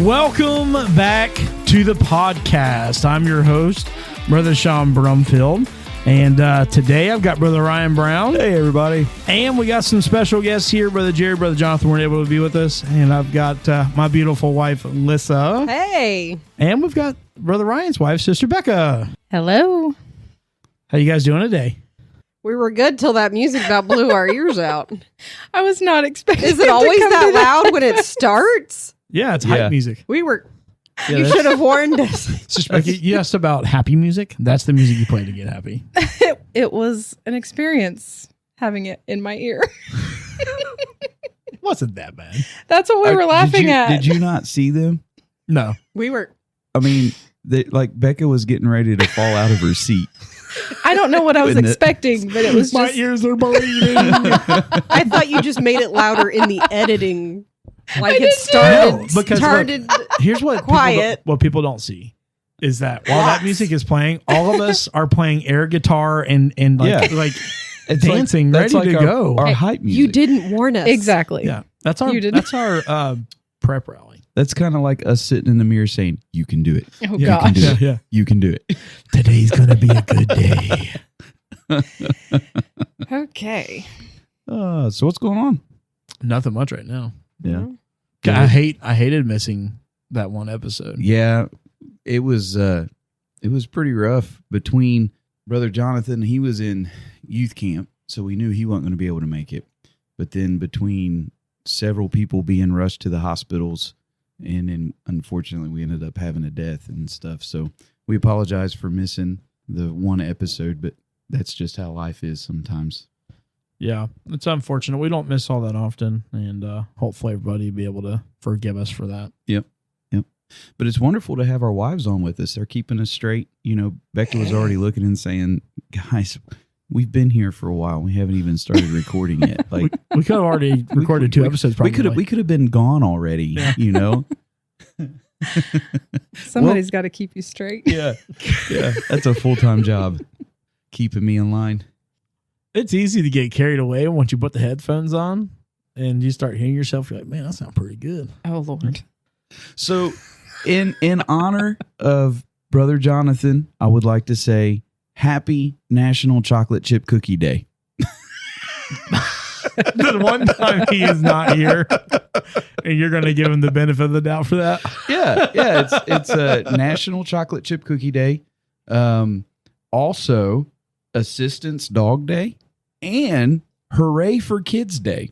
Welcome back to the podcast. I'm your host, Brother Sean Brumfield. And today I've got Brother Ryan Brown. Hey, everybody. And we got some special guests here. Brother Jerry, Brother Jonathan weren't able to be with us. And I've got my beautiful wife, Alyssa. Hey. And we've got Brother Ryan's wife, Sister Becca. Hello. How you guys doing today? We were good till that music about blew our ears out. I was not expecting Is it always that loud when it starts? Yeah, it's hype music. We were... Yeah, you should have warned us. Sister Becca, you asked about happy music. That's the music you play to get happy. It was an experience having it in my ear. It wasn't that bad. That's what we were laughing at. Did you not see them? No. We were... I mean, Becca was getting ready to fall out of her seat. I don't know what I was expecting, but it was My just... ears are bleeding. I thought you just made it louder in the editing. Like it started... No, because started here's what quiet. People don't see is that while that music is playing, all of us are playing air guitar and like It's dancing, that's ready to our, go. Our hype music. You didn't warn us. Exactly. Yeah, that's our prep rally. That's kind of like us sitting in the mirror saying, "You can do it. Oh, Yeah, gosh. do it. Yeah. You can do it." Today's gonna be a good day. Okay. So what's going on? Nothing much right now. Yeah. I hated missing that one episode. Yeah, it was pretty rough between Brother Jonathan. He was in youth camp, so we knew he wasn't going to be able to make it. But then between several people being rushed to the hospitals, and then unfortunately we ended up having a death and stuff. So we apologize for missing the one episode, but that's just how life is sometimes. Yeah, it's unfortunate. We don't miss all that often, and hopefully everybody will be able to forgive us for that. Yep. But it's wonderful to have our wives on with us. They're keeping us straight. You know, Becca was already looking and saying, "Guys, we've been here for a while. We haven't even started recording yet." Like we could have already recorded two episodes. Probably. We could have been gone already. Yeah. You know. Somebody's got to keep you straight. Yeah. That's a full-time job, keeping me in line. It's easy to get carried away once you put the headphones on and you start hearing yourself. You're like, man, that sounds pretty good. Oh, Lord. So, in honor of Brother Jonathan, I would like to say Happy National Chocolate Chip Cookie Day. The one time he is not here, and you're going to give him the benefit of the doubt for that. Yeah. It's a National Chocolate Chip Cookie Day. Also, Assistance Dog Day, and Hooray for Kids Day.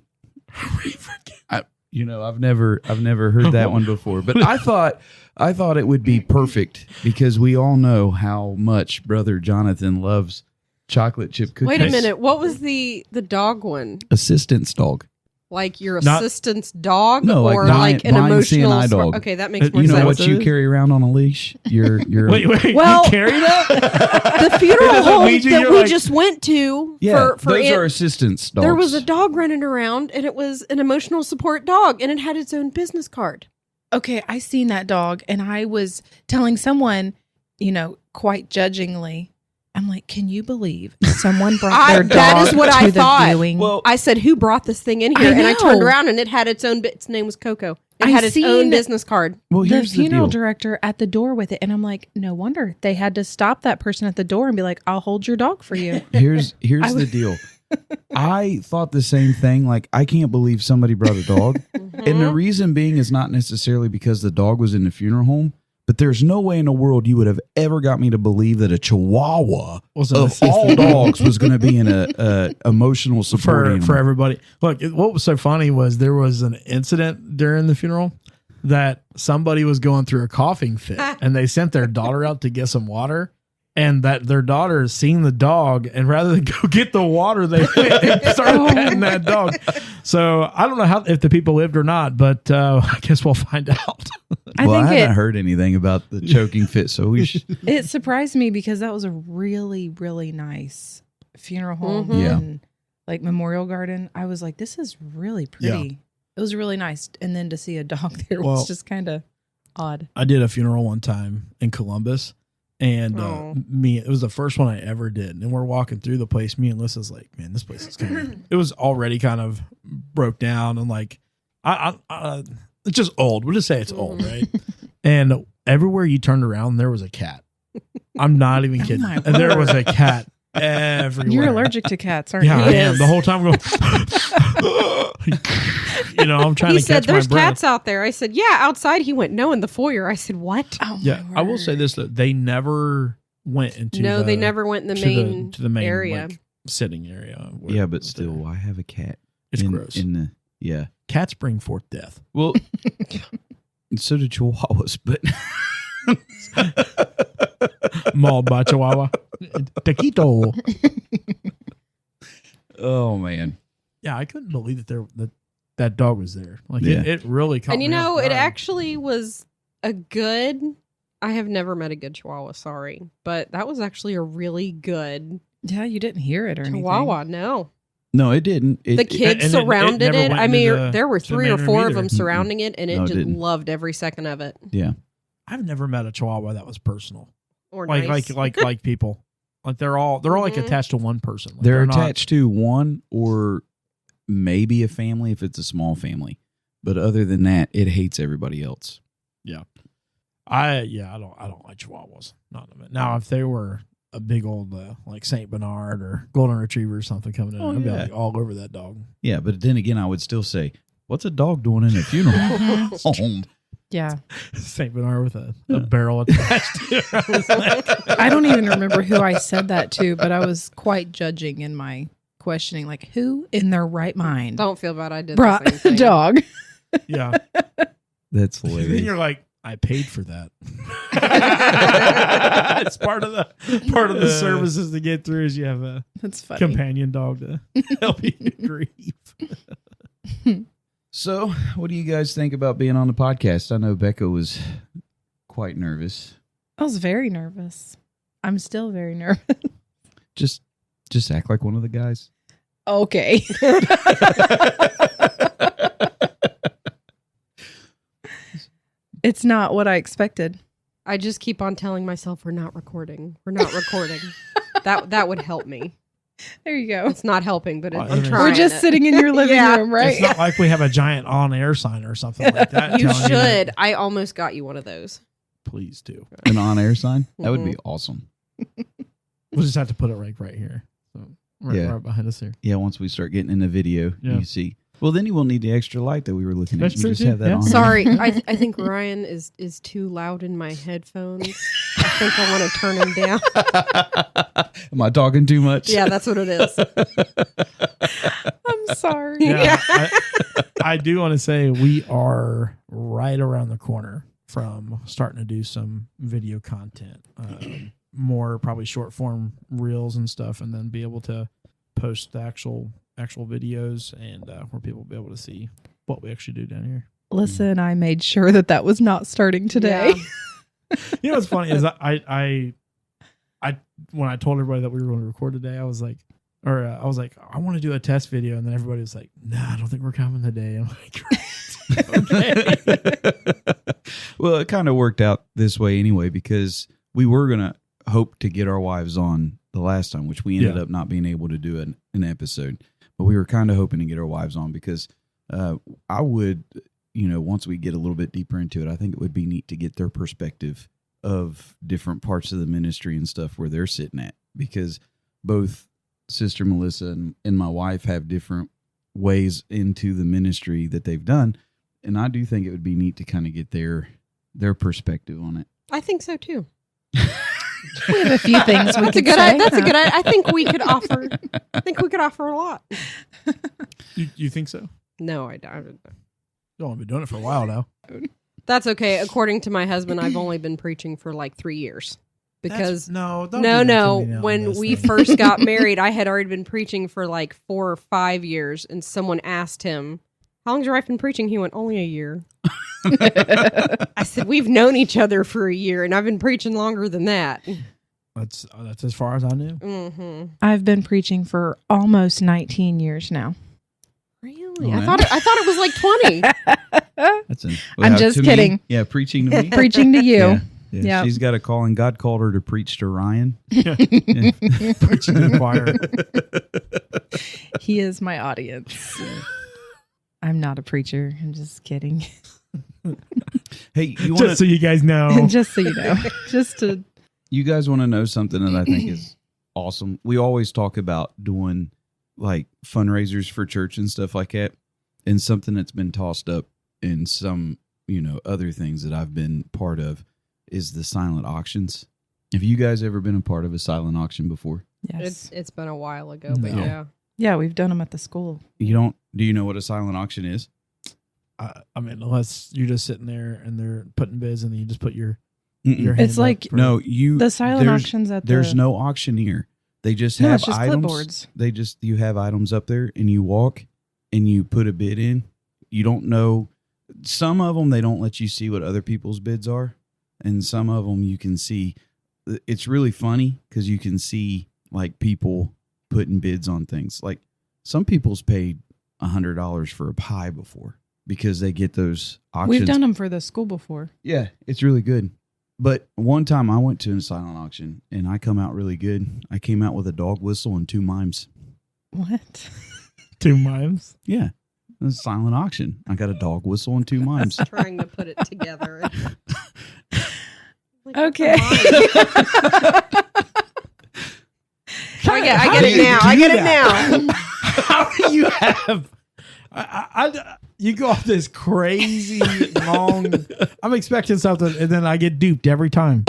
Hooray for kids. I've never heard that one before, but I thought it would be perfect because we all know how much Brother Jonathan loves chocolate chip cookies. Wait a minute. What was the dog one? Assistance dog. Like your Not- assistant's dog? No, or like like an blind emotional... CNI dog. Okay, that makes more You know sense. what you carry around on a leash? Your Wait, Well- you carry that? The funeral Doesn't home lead you, that you're we like- just went to yeah, for those Aunt- are assistance dogs. there was a dog running around, and it was an emotional support dog, and it had its own business card. Okay, I seen that dog, and I was telling someone, quite judgingly, I'm like, can you believe someone brought their dog that is what to I the thought. viewing? Well, I said, "Who brought this thing in here?" I And I know. turned around, and it had its own. Its name was Coco. It had its own business card. well, the here's the funeral deal. director at the door with it, and I'm like, no wonder they had to stop that person at the door and be like, I'll hold your dog for you. Here's the deal. I thought the same thing. Like, I can't believe somebody brought a dog. And the reason being is not necessarily because the dog was in the funeral home, but there's no way in the world you would have ever got me to believe that a Chihuahua Was an of assistant. all dogs was going to be in a emotional support animal. for everybody. Look, what was so funny was there was an incident during the funeral that somebody was going through a coughing fit, and they sent their daughter out to get some water. And that their daughter seen the dog, and rather than go get the water, they went and started petting that dog. So I don't know if the people lived or not, but I guess we'll find out. I Well, I think haven't heard anything about the choking fit, so we should. it surprised me because that was a really, really nice funeral home Mhm. and like memorial garden. I was like, this is really pretty. It was really nice. And then to see a dog there Well- was just kind of odd. I did a funeral one time in Columbus, and it was the first one I ever did. And we're walking through the place. Me and Alyssa's like, man, this place is kind of, it was already kind of broke down. And like, I It's just old. We'll just say it's old, right? And everywhere you turned around, there was a cat. I'm not even kidding. my And there was a cat everywhere. You're allergic to cats, aren't Yeah, you? I am. The whole time I'm going, I'm trying He to said, catch my "There's breath. cats out there." I said, "Yeah, outside." He went, "No, in the foyer." I said, "What?" Oh, Yeah, my I will say word. this, that they never went into No, the, they never went in the main, to the main area. like, sitting area. where- Yeah, but still, why have a cat? It's in, gross. Yeah. Cats bring forth death. Well, and so do chihuahuas, but Mauled by Chihuahua. Taquito. oh man, Yeah, I couldn't believe that dog was there. Like Yeah. it really caught And you me know, off it guard. actually was a good. I have never met a good Chihuahua. Sorry, but that was actually a really good Yeah, you didn't hear it or anything. Chihuahua. No, no, it didn't. the and kids it surrounded never it. went I into mean, there were to the 3 or main 4 room of either. them surrounding it, and it No, it just didn't. loved every second of it. Yeah, I've never met a Chihuahua that was personal. Or Like nice. like people. Like they're all like Mhm. attached to one person. Like they're not- attached to one or maybe a family if it's a small family, but other than that, it hates everybody else. I don't like Chihuahuas. Not in a minute. Now if they were a big old like Saint Bernard or Golden Retriever or something coming in, Oh, I'd be yeah. like all over that dog. Yeah, but then again, I would still say, what's a dog doing in a funeral home? Yeah. Saint Bernard with a barrel attached to it. I was like, I don't even remember who I said that to, but I was quite judging in my questioning. Like, who in their right mind Don't feel bad. I did the brought same a thing. dog? yeah. That's Then hilarious. you're like, I paid for that. It's part of the services to get through is you have a That's funny. companion dog to help you grieve. So, what do you guys think about being on the podcast? I know Becca was quite nervous. I was very nervous. I'm still very nervous. Just act like one of the guys. Okay. It's not what I expected. I just keep on telling myself we're not recording. We're not recording. that would help me. There you go. It's not helping, but Well, I'm I mean, trying. We're just it. sitting in your living Yeah. room, right? It's not like we have a giant on-air sign or something like that. You telling should. that- I almost got you one of those. Please do. An on-air sign? That would be awesome. We'll just have to put it right here. So right behind us here. Yeah, once we start getting in the video, Yeah. you see. Well, then you won't need the extra light that we were looking That's at. You true, just too. have that Yeah. on. Sorry, I think Ryan is too loud in my headphones. I think I want to turn him down. Am I talking too much? Yeah, that's what it is. I'm sorry. Yeah, I do want to say we are right around the corner from starting to do some video content, more probably short form reels and stuff, and then be able to post the actual videos and where people will be able to see what we actually do down here. Listen, I made sure that was not starting today. Yeah. You know what's funny is I when I told everybody that we were going to record today, I was like, I want to do a test video, and then everybody was like, "Nah, I don't think we're coming today." I'm like, "Great, okay." Well, it kind of worked out this way anyway because we were going to hope to get our wives on the last time, which we ended Yeah. up not being able to do an episode. But we were kind of hoping to get our wives on because I would, once we get a little bit deeper into it, I think it would be neat to get their perspective of different parts of the ministry and stuff where they're sitting at, because both Sister Melissa and my wife have different ways into the ministry that they've done. And I do think it would be neat to kind of get their perspective on it. I think so too. We have a few things we That's a could good. say. That's a good. I think we could offer. I think we could offer a lot. You think so? No, I don't. You've only been doing it for a while now. That's okay. According to my husband, I've only been preaching for like 3 years. Because don't do no, that to me now when on this we thing. first got married, I had already been preaching for like 4 or 5 years, and someone asked him, "How long's your wife been preaching?" He went, "Only a year." I said, "We've known each other for a year, and I've been preaching longer than that." That's as far as I knew. Mm-hmm. I've been preaching for almost 19 years now. Really? All I right. thought it was like 20. That's I'm just to me? kidding. Yeah, preaching to me. Preaching to you. Yeah. Yeah, Yep. she's got a calling. God called her to preach to Ryan. Yeah. Preaching to the choir. He is my audience. I'm not a preacher. I'm just kidding. Hey, you want Just so you guys know. Just so you know, just to you guys want to know something that I think is awesome? We always talk about doing like fundraisers for church and stuff like that. And something that's been tossed up in some, other things that I've been part of is the silent auctions. Have you guys ever been a part of a silent auction before? yes, It's been a while ago, but No. yeah. yeah, we've done them at the school. Do you know what a silent auction is? I mean, unless you're just sitting there and they're putting bids and then you just put your Mm-mm. hand It's like- up for- No, The silent auctions at there's the no auctioneer. They just No, have it's just items. clipboards. You have items up there and you walk and you put a bid in. You don't know. Some of them, they don't let you see what other people's bids are. And some of them you can see. It's really funny because you can see like people putting bids on things. Like some people's paid $100 for a pie before because they get those auctions. We've done them for the school before. Yeah, it's really good. But one time I went to a silent auction and I come out really good. I came out with a dog whistle and 2 mimes. What? 2 mimes. Yeah, it was a silent auction. I got a dog whistle and 2 mimes. Trying to put it together. Like, Okay. I get it now. I get it now. How do you have? You go off this crazy long. I'm expecting something, and then I get duped every time.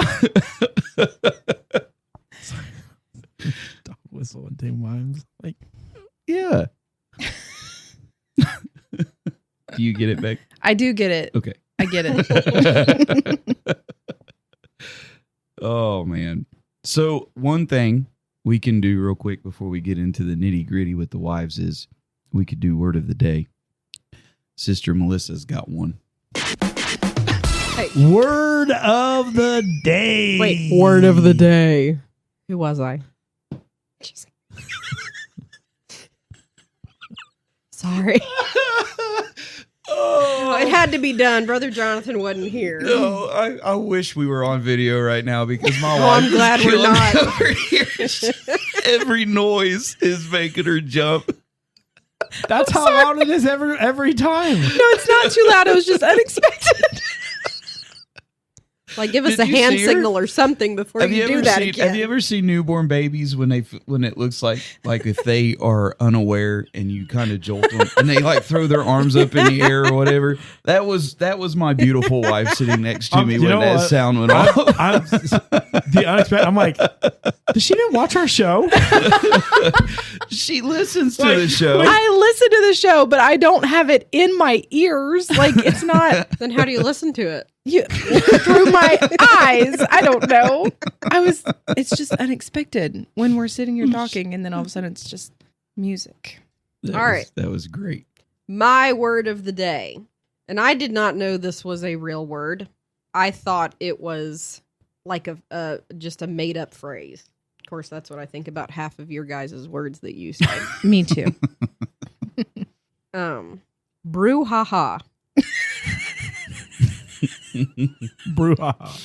Dog whistle and 2 mimes. Like, Yeah. Do you get it, Beck? I do get it. Okay. I get it. Oh, man. So one thing we can do real quick before we get into the nitty gritty with the wives is we could do word of the day. Sister Melissa's got one. Hey, word of the day. wait, word of the day. Who was I? Just- Sorry. Oh, It had to be done. Brother Jonathan wasn't here. no, I wish we were on video right now because my Oh, wife I'm glad is we're killing me not. over here. Every noise is making her jump. That's how loud it is every time. No, it's not too loud. It was just unexpected. Like, give us Did a you hand see her? signal or something before you do that again. Have you ever seen newborn babies when it looks like if they are unaware and you kind of jolt them and they like throw their arms up in the air or whatever? That was my beautiful wife sitting next to me You when know that what? sound went off. The unexpected. I'm like, does she didn't watch our show? She listens to the show. I listen to the show, but I don't have it in my ears. Like, it's not Then how do you listen to it? through my eyes. I don't know. It's just unexpected when we're sitting here talking and then all of a sudden it's just music. All right. That was great. My word of the day. And I did not know this was a real word. I thought it was like just a made up phrase. Of course, that's what I think about half of your guys' words that you said. Me too. Brouhaha. Brouhaha.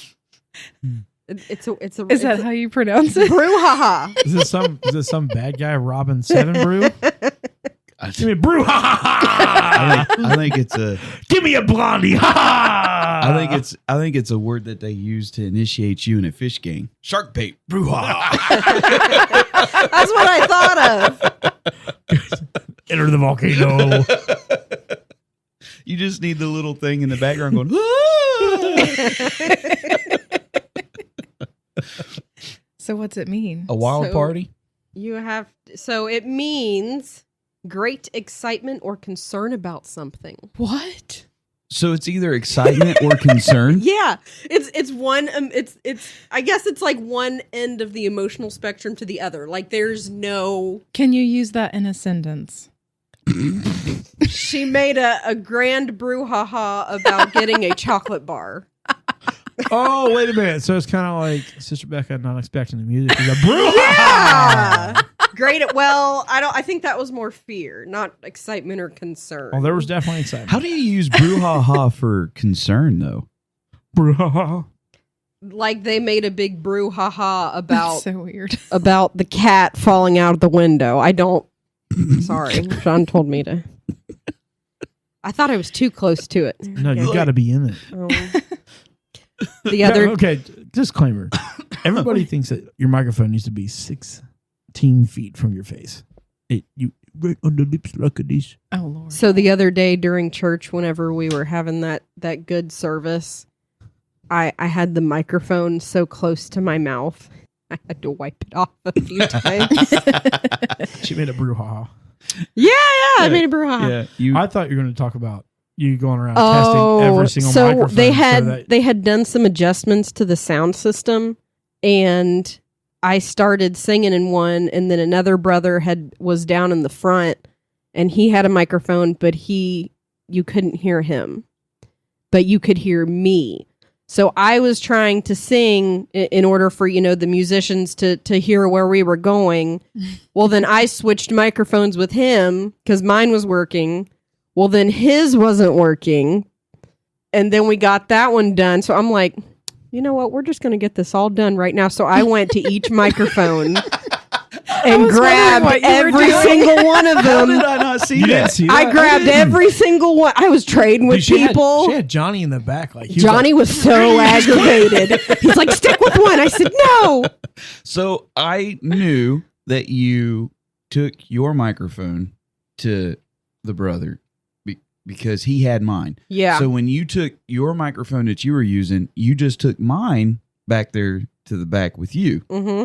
It's a. Is that how you pronounce it? Brouhaha? Is this some bad guy robbing 7 Brew? Give me a brouhaha. I think it's a. Give me a blondie. Ha! I think it's a word that they use to initiate you in a fish game. Shark bait. Brouhaha. That's what I thought of. Enter the volcano. You just need the little thing in the background going. So what's it mean? A wild So- party. You have. So it means great excitement or concern about something. What? So it's either excitement or concern. Yeah, it's one. It's I guess it's like one end of the emotional spectrum to the other. Like there's no. Can you use that in a sentence? She made a grand brouhaha about getting a chocolate bar. Oh, wait a minute. So it's kind of like Sister Becca not expecting the music. It's a brouhaha. Yeah, great. Well, I think that was more fear, not excitement or concern. Oh, there was definitely excitement. How do you use brouhaha for concern though? Brouhaha. Like they made a big brouhaha about So weird. about the cat falling out of the window. I don't. Sorry, John told me to. I thought I was too close to it. No, you got to be in it. The other Okay, disclaimer. Everybody thinks that your microphone needs to be 16 feet from your face. You right on the lips like this. Oh Lord. So the other day during church, whenever we were having that good service, I had the microphone so close to my mouth, I had to wipe it off a few times. She made a brouhaha. Yeah, I made a brouhaha. Yeah, I thought you were going to talk about you going around testing every single so microphone. They had done some adjustments to the sound system, and I started singing in one, and then another brother was down in the front, and he had a microphone, but you couldn't hear him, but you could hear me. So I was trying to sing in order for, the musicians to hear where we were going. Well, then I switched microphones with him because mine was working. Well, then his wasn't working. And then we got that one done. So I'm like, you know what? We're just going to get this all done right now. So I went to each microphone and grabbed every single one of how them. did I not see You that? didn't see that? I grabbed every single one. I was trading with Dude, people. She had Johnny in the back. Like Johnny was so aggravated. He's like, stick with one. I said, no. So I knew that you took your microphone to the brother because he had mine. Yeah. So when you took your microphone that you were using, you just took mine back there to the back with you. Mm-hmm.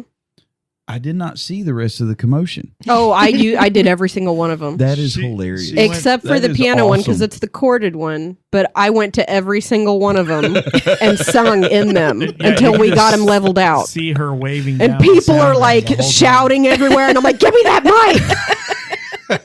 I did not see the rest of the commotion. Oh, I did every single one of them. That is hilarious. Except for that the is piano one, because awesome. it's the corded one. But I went to every single one of them and sung in them until you we can got just them leveled out. See her waving, And down the people sound are bars like the whole time. shouting everywhere, and I'm like, give me that mic.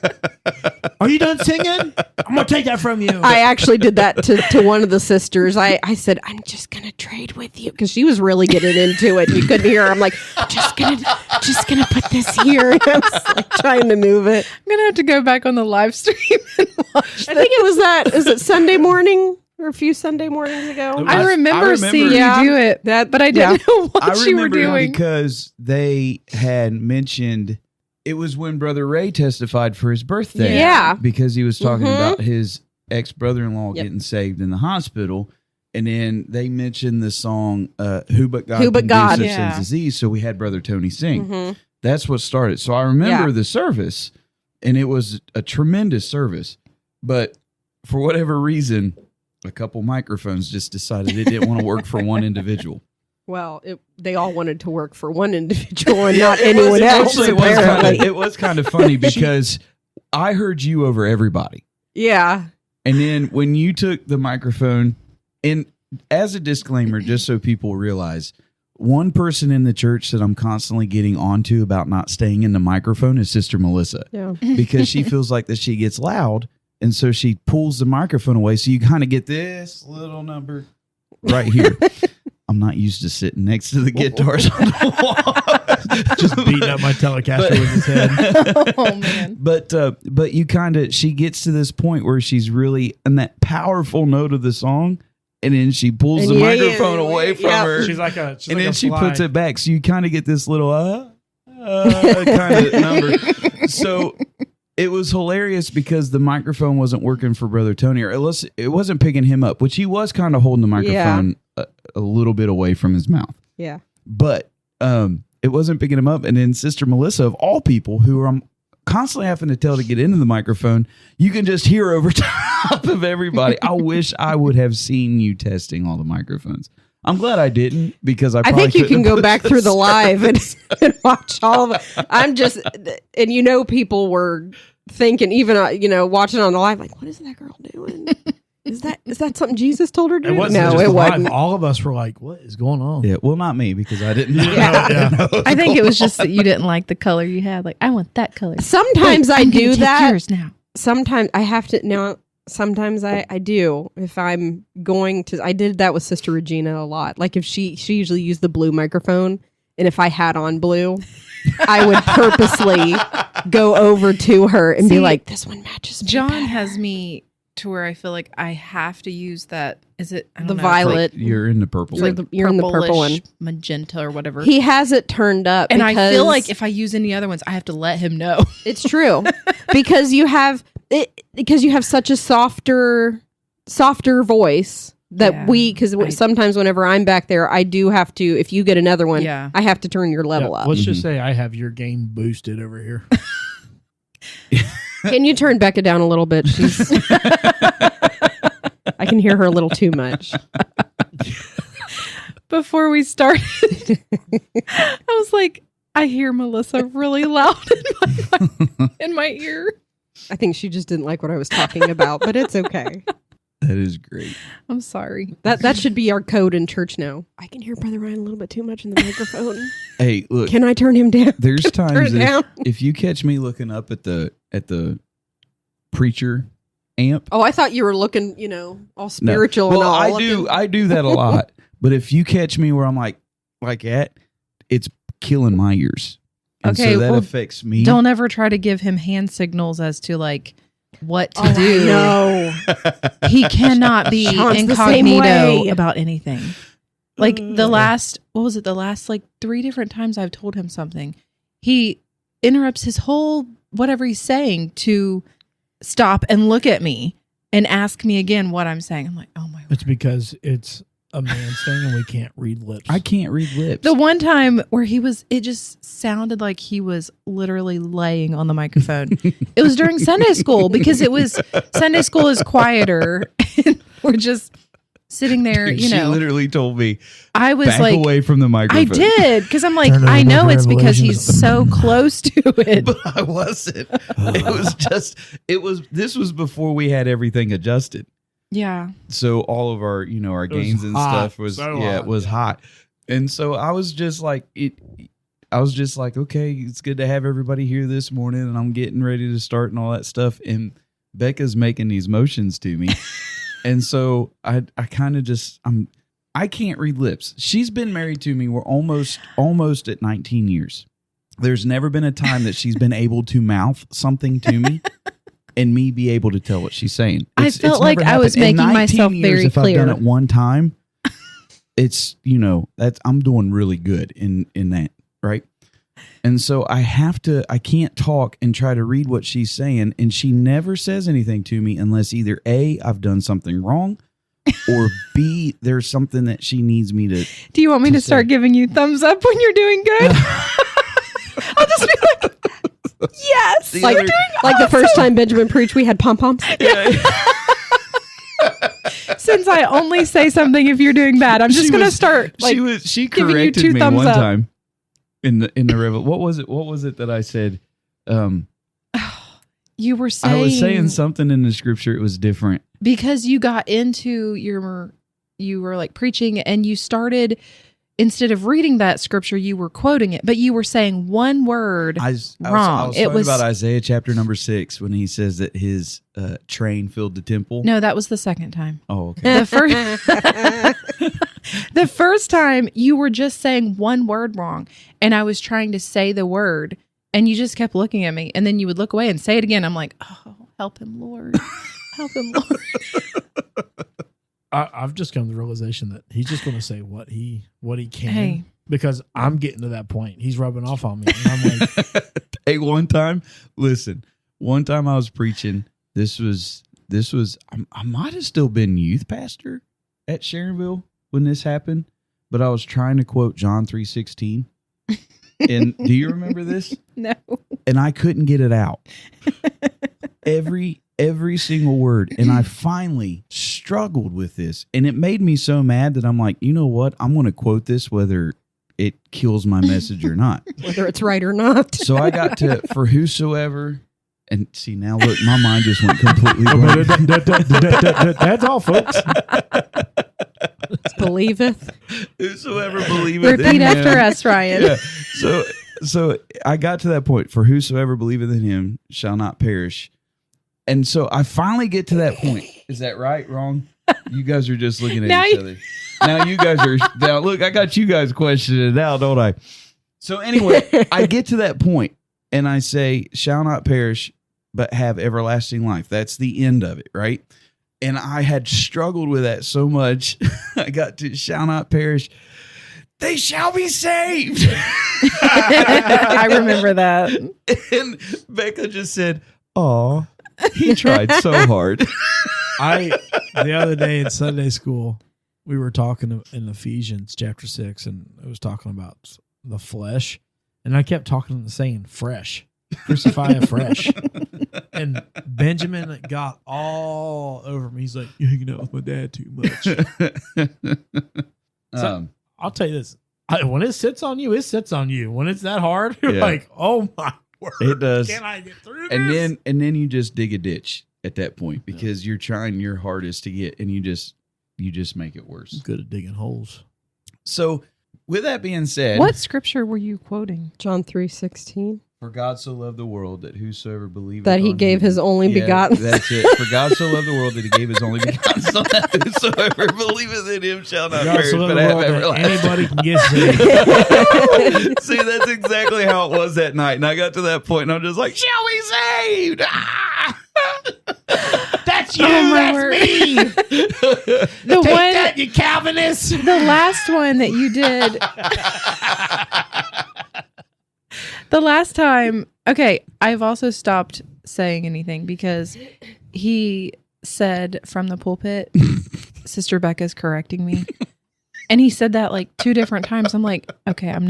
Are you done singing? I'm gonna take that from you. I actually did that to one of the sisters. I said, I'm just gonna trade with you, because she was really getting into it. You couldn't hear her. I'm like, just gonna put this here. I was like trying to move it. I'm gonna have to go back on the live stream and watch I think it was is it Sunday morning or a few Sunday mornings ago? I remember seeing Yeah. you do it, but I didn't know what I you were remember it doing. because they had mentioned it was when Brother Ray testified for his birthday. Yeah. Because he was talking Mhm. about his ex-brother-in-law Yep. getting saved in the hospital. And then they mentioned the song, Who But God Who But Can God. Do Such Yeah. Things as These. So we had Brother Tony sing. Mhm. That's what started. So I remember Yeah. the service, and it was a tremendous service. But for whatever reason, a couple microphones just decided it didn't want to work for one individual. Well, they all wanted to work for one individual and not anyone else. Actually, Apparently, it was kind of funny because I heard you over everybody. yeah. And then when you took the microphone, and as a disclaimer, just so people realize, one person in the church that I'm constantly getting onto about not staying in the microphone is Sister Melissa, Yeah. because she feels like that she gets loud. And so she pulls the microphone away. So you kind of get this little number right here. I'm not used to sitting next to the guitars on the wall. Just beating up my Telecaster with his head. Oh man. But you kind of, she gets to this point where she's really in that powerful note of the song, and then she pulls And the yeah, microphone yeah, away from yeah. her, She's like a. She's and like then a she fly. puts it back. So you kind of get this little kind of number. So it was hilarious because the microphone wasn't working for Brother Tony, or it wasn't picking him up, which he was kind of holding the microphone a little bit away from his mouth. Yeah. But it wasn't picking him up. And then Sister Melissa, of all people, who I'm constantly having to tell to get into the microphone, you can just hear over top of everybody. I wish I would have seen you testing all the microphones. I'm glad I didn't, because I think you can go back through the live and watch all of it. I'm just, and people were thinking, even watching on the live, like, what is that girl doing? Is that something Jesus told her to do? It wasn't No, just it the live. wasn't. All of us were like, "What is going on?" Yeah, well, not me, because I didn't know. Yeah. I think it was just that you didn't like the color you had. Like, I want that color. Sometimes Wait, I I'm gonna do take that. yours now. Sometimes I have to now. Sometimes I do. If I'm going to, I did that with Sister Regina a lot. Like if she usually used the blue microphone, and if I had on blue, I would purposely go over to her and be See, like, "This one matches." Me John better." has me to where I feel like I have to use that. Is it I don't The know, violet. You're in the purple. You're you're in the purple one. purplish magenta or whatever. He has it turned up, and I feel because- like if I use any other ones, I have to let him know. it's true because you have because you have such a softer voice that sometimes whenever I'm back there, I do have to, if you get another one, I have to turn your level up. Let's just say I have your game boosted over here. Can you turn Becca down a little bit? I can hear her a little too much. Before we started, I was like, I hear Melissa really loud in my ear. I think she just didn't like what I was talking about, but it's okay. That is great. I'm sorry. That should be our code in church now. I can hear Brother Ryan a little bit too much in the microphone. Hey, look. Can I turn him down? There's times if you catch me looking up at the preacher amp. Oh, I thought you were looking, all spiritual and all. I do that a lot. But if you catch me where I'm like that, it's killing my ears. And okay, so that affects me. Don't ever try to give him hand signals as to what to do. No. He cannot be incognito about anything. The last 3 different times I've told him something, he interrupts his whole whatever he's saying to stop and look at me and ask me again what I'm saying. I'm like, oh my. It's because it's a man's thing and we can't read lips. I can't read lips. The one time where it just sounded like he was literally laying on the microphone. It was during Sunday school because Sunday school is quieter and we're just sitting there, Dude, she literally told me I was back away from the microphone. I did because I'm like, I know it's because he's so close to it. But I wasn't. This was before we had everything adjusted. Yeah. So all of our, our gains and stuff was it was hot. And so I was just like okay, it's good to have everybody here this morning and I'm getting ready to start and all that stuff. And Becca's making these motions to me. And so I kind of I can't read lips. She's been married to me. We're almost at 19 years. There's never been a time that she's been able to mouth something to me. And me be able to tell what she's saying. I felt like I was making myself very clear. If I've done it one time, it's I'm doing really good in that, right? And so I can't talk and try to read what she's saying, and she never says anything to me unless either A, I've done something wrong, or B, there's something that she needs me to. Do you want me to start giving you thumbs up when you're doing good? I'll just be like. Yes, like the first time Benjamin preached, we had pom poms. Yeah. Since I only say something if you're doing bad, I'm just gonna start. She corrected me one time in the revel. What was it that I said? You were saying I was saying something in the scripture. It was different because you got into you were like preaching and you started. Instead of reading that scripture, you were quoting it, but you were saying one word wrong. I was talking about Isaiah chapter number 6 when he says that his train filled the temple. No, that was the second time. Oh, okay. The first time you were just saying one word wrong, and I was trying to say the word, and you just kept looking at me, and then you would look away and say it again. I'm like, oh, help him, Lord. Help him, Lord. I've just come to the realization that he's just going to say what he can because I'm getting to that point. He's rubbing off on me. And I'm like, hey, one time I was preaching. This was I might have still been youth pastor at Sharonville when this happened, but I was trying to quote John 3:16. And do you remember this? No. And I couldn't get it out. Every single word. And I finally struggled with this. And it made me so mad that I'm like, you know what? I'm going to quote this whether it kills my message or not. Whether it's right or not. So I got to, for whosoever, and see now, look, my mind just went completely blank. That's all, folks. Believeth. Whosoever believeth Repeat in after him. us, Ryan. Yeah. So I got to that point. For whosoever believeth in him shall not perish. And so I finally get to that point. Is that right? Wrong? You guys are just looking at each other. Now you guys are. Now look, I got you guys questioning now, don't I? So anyway, I get to that point and I say, shall not perish, but have everlasting life. That's the end of it, right? And I had struggled with that so much. I got to shall not perish. They shall be saved. I remember that. And Becca just said, "Aw." He tried so hard. The other day in Sunday school, we were talking in Ephesians chapter 6, and it was talking about the flesh, and I kept saying fresh, crucify afresh. And Benjamin got all over me. He's like, "You're hanging out with my dad too much." So, I'll tell you this: when it sits on you, it sits on you. When it's that hard, you're like, "Oh my word, it does." Can I get through this? And then you just dig a ditch at that point because you're trying your hardest to get, and you just make it worse. I'm good at digging holes. So, with that being said, What scripture were you quoting? John 3:16. For God so loved the world that whosoever believeth That he on gave him, his only begotten. That's it. For God so loved the world that he gave his only begotten son, that whosoever believeth in him shall not God perish so loved but the have world that everlasting. anybody can get saved. See, that's exactly how it was that night. And I got to that point and I'm just like, shall we saved? Ah! That's you. Oh, my that's word. me. The Take one, that, you Calvinist. the last one that you did. The last time, okay, I've also stopped saying anything because he said from the pulpit, Sister Becca's correcting me. And he said that like 2 different times. I'm like, okay, I'm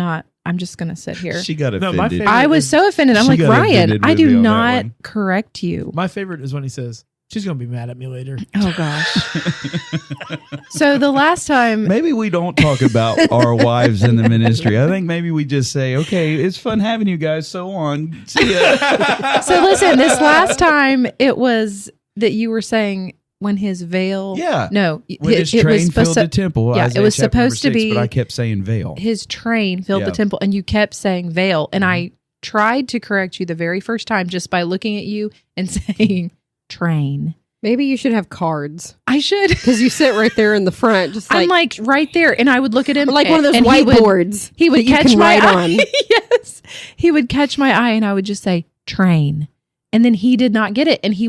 just going to sit here. She got No, my offended. favorite- I was so offended. I'm She like, got Ryan, offended I with me do on that not one. correct you. My favorite is when he says, "She's going to be mad at me later." Oh, gosh. So the last time, Maybe we don't talk about our wives in the ministry. I think maybe we just say, okay, it's fun having you guys. So on. See ya. so listen, this last time it was that you were saying when his veil. Yeah. No, When his it was train supposed filled to, the temple. yeah, Isaiah it was chapter number supposed to 6, be- But I kept saying veil. his train filled Yeah. the temple and you kept saying veil. And I tried to correct you the very first time just by looking at you and saying train. Maybe you should have cards I should. because you sit right there in the front, just I'm like right there, and I would look at him like one of those and whiteboards. He would that you catch can my write eye. on. Yes, he would catch my eye, and I would just say train, and then he did not get it, and he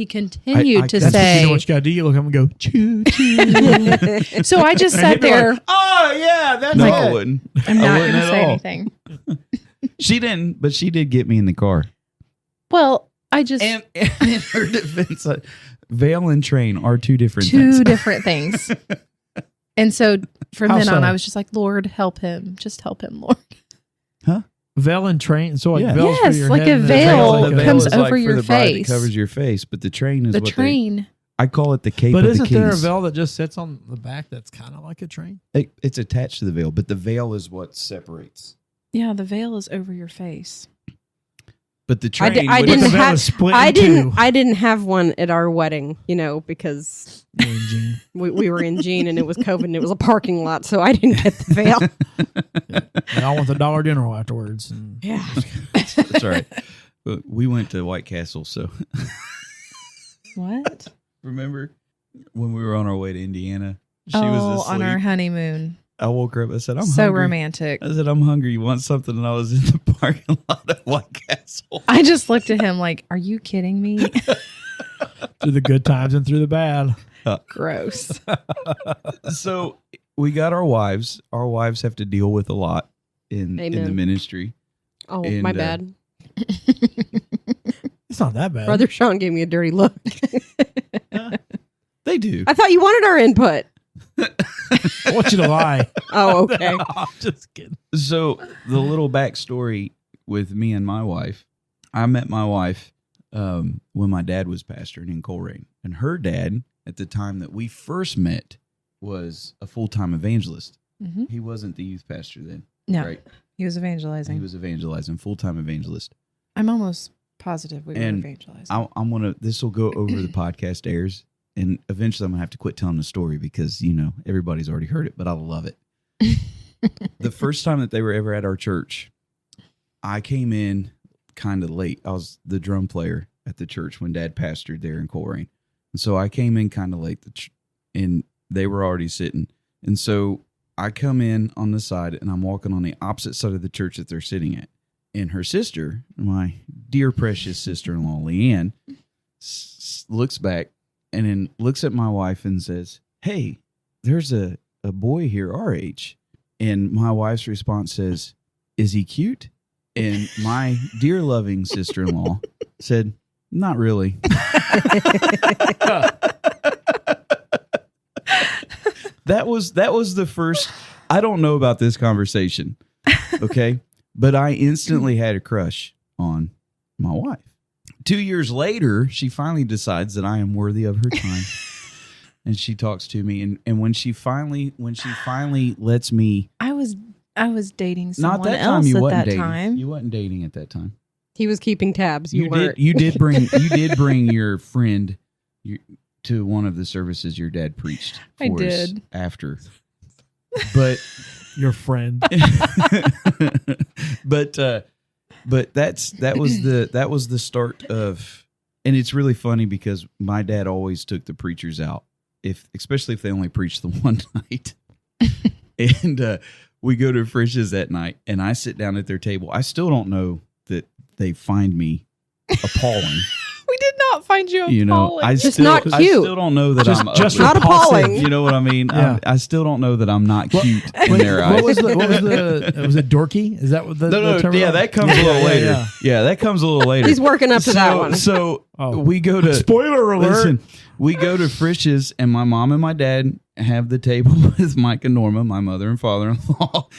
continued to That's say. you know what you got to do. You look up and go, choo choo. So I just And sat he'd be there. like, "Oh yeah, that's No, it." I wouldn't. I'm I not wouldn't going to at say all. anything. She didn't, but she did get me in the car. Well, I just And in her defense, veil and train are 2 different two things. different things. And so from How then on, so? I was just like, Lord, help him. Just help him, Lord. Veil and train. So like Yeah. veils for Yes, your like head a and veil like the a- veil comes is over like for your the bride face. that covers your face, but the train is The what train. I call it the cape But of the isn't there a kings. veil that just sits on the back that's kind of like a train? It's attached to the veil, but the veil is what separates. Yeah, the veil is over your face. But the I train, di- I what didn't is- the veil have- is split I in two. didn't have one at our wedding, because You and Gene. we were in Gene and it was COVID and it was a parking lot, so I didn't get the veil. They all went to Dollar General afterwards. And Yeah. That's all right. But we went to White Castle, so What? remember when we were on our way to Indiana? She Oh, was asleep. on our honeymoon. I woke her up. I said, "I'm So hungry." romantic. I said, "I'm hungry. You want something?" And I was in the parking lot at White Castle. I just looked at him like, are you kidding me? through the good times and through the bad. Gross. So we got our wives. Our wives have to deal with a lot in the Amen. ministry. Oh, And, my bad. It's not that bad. Brother Sean gave me a dirty look. They do. I thought you wanted our input. I want you to lie. Oh, okay. I'm just kidding. So the little backstory with me and my wife, I met my wife when my dad was pastoring in Coleraine, and her dad at the time that we first met was a full-time evangelist. Mm-hmm. He wasn't the youth pastor then, No, right? he was evangelizing. He was evangelizing, full-time evangelist. I'm almost positive we were And evangelizing. This will go over the podcast airs, and eventually I'm gonna have to quit telling the story because everybody's already heard it, but I love it. The first time that they were ever at our church, I came in kind of late. I was the drum player at the church when Dad pastored there in Coleraine, and so I came in kind of late, and they were already sitting, and so I come in on the side, and I'm walking on the opposite side of the church that they're sitting at. And her sister, my dear precious sister-in-law, Leanne, looks back and then looks at my wife and says, "Hey, there's a boy here our age." And my wife's response says, "Is he cute?" And my dear loving sister-in-law said, Not really. That was the first. I don't know about this conversation, okay? But I instantly had a crush on my wife. 2 years later, she finally decides that I am worthy of her time, and she talks to me. And when she finally lets me, I was dating not someone that time. else You at wasn't that dating. time. You wasn't dating at that time. He was keeping tabs. You weren't. You did bring your friend to one of the services your dad preached for I us did. after. But Your friend. but that was the start of, and it's really funny because my dad always took the preachers out, especially if they only preached the one night. And we go to Frisch's that night, and I sit down at their table. I still don't know that they find me appalling. We did not find you appalling. You know, I Just still, not I cute. still don't know that Just- I'm just Not appalling. You know what I mean? Yeah. I still don't know that I'm not cute in Wait, their eyes. was it dorky? Is that what the No, term yeah, was? that comes a little Yeah, later. yeah. Yeah, that comes a little later. He's working up to that one. So Oh. we go to Spoiler alert. Listen, we go to Frisch's, and my mom and my dad have the table with Mike and Norma, my mother and father-in-law,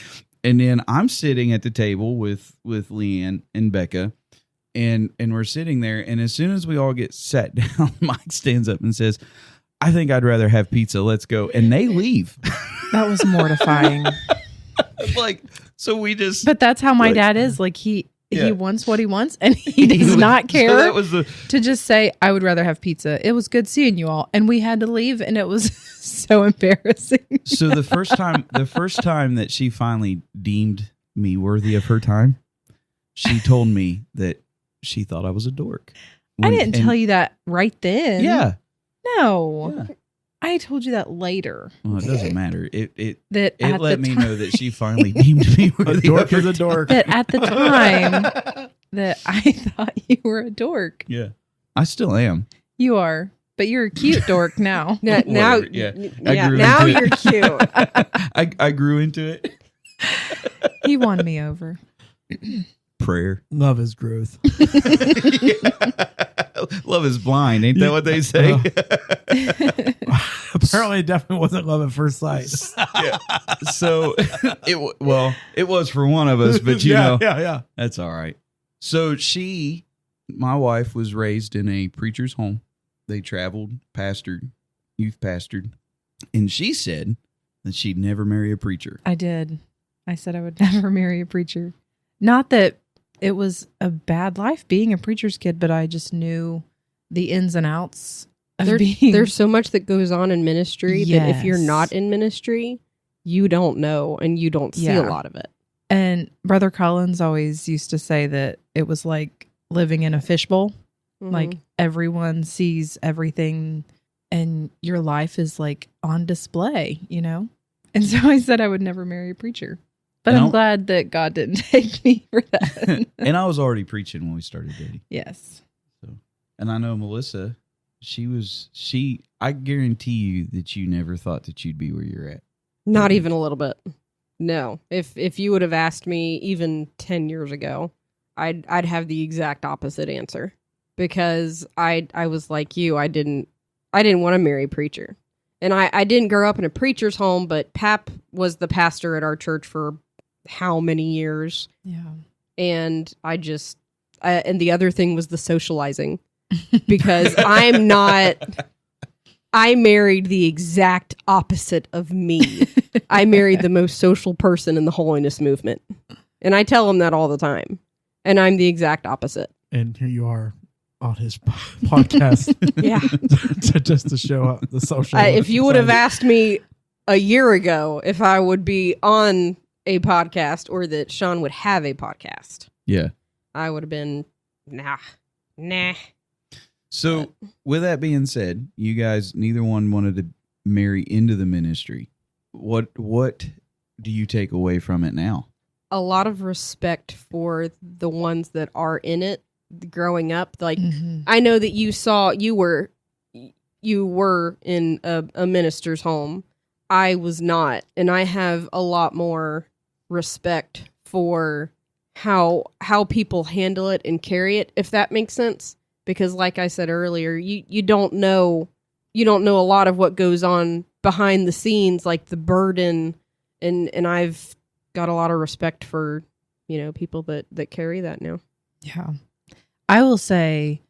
and then I'm sitting at the table with Leanne and Becca, and we're sitting there, and as soon as we all get sat down, Mike stands up and says, "I think I'd rather have pizza. Let's go," and they leave. That was mortifying. Like, so we just. But that's how my Like- dad is. Like he Yeah. wants what he wants, and he does not care So that was the. to just say, "I would rather have pizza." It was good seeing you all, and we had to leave, and it was so embarrassing. So the first time that she finally deemed me worthy of her time, she told me that she thought I was a dork. I didn't tell you that right then. Yeah. No. Yeah. I told you that later. Well, it doesn't matter. It That at let the me time, know that she finally deemed me A worthy dork of is her a dork. that at the time that I thought you were a dork. Yeah. I still am. You are, but you're a cute dork now. Now, Whatever, yeah. I grew now into you're it. cute. I grew into it. He won me over. Prayer. Love is growth. Love is blind. Ain't that what they say? Apparently, it definitely wasn't love at first sight. Yeah. So it was for one of us, but you know, yeah. that's all right. So my wife was raised in a preacher's home. They traveled, pastored, youth pastored, and she said that she'd never marry a preacher. I did. I said I would never marry a preacher. Not that it was a bad life being a preacher's kid, but I just knew the ins and outs of being. There's so much that goes on in ministry that if you're Yes. not in ministry, you don't know and you don't see a Yeah. lot of it. And Brother Collins always used to say that it was like living in a fishbowl. Like everyone sees everything and your life is like on display, you know? And so I said I would never marry a preacher. But And I'm glad that God didn't take me for that. And I was already preaching when we started dating. Yes. And I know Melissa, I guarantee you that you never thought that you'd be where you're at. Not even a little bit. No. If you would have asked me even 10 years ago, I'd have the exact opposite answer. Because I was like you, I didn't want to marry a preacher. And I didn't grow up in a preacher's home, but Pap was the pastor at our church for how many years? Yeah. And and the other thing was the socializing. Because I married the exact opposite of me. I married the most social person in the holiness movement. And I tell him that all the time. And I'm the exact opposite. And here you are on his podcast. Yeah. just to show up the social. If you would have side. asked me a year ago if I would be on a podcast or that Sean would have a podcast, Yeah. I would have been, nah. So with that being said, you guys, neither one wanted to marry into the ministry. What do you take away from it now? A lot of respect for the ones that are in it growing up. Like, Mhm. I know that you were in a minister's home. I was not. And I have a lot more respect for how people handle it and carry it, if that makes sense. because like I said earlier, you don't know a lot of what goes on behind the scenes, like the burden, and I've got a lot of respect for, people that carry that now. Yeah. I will say,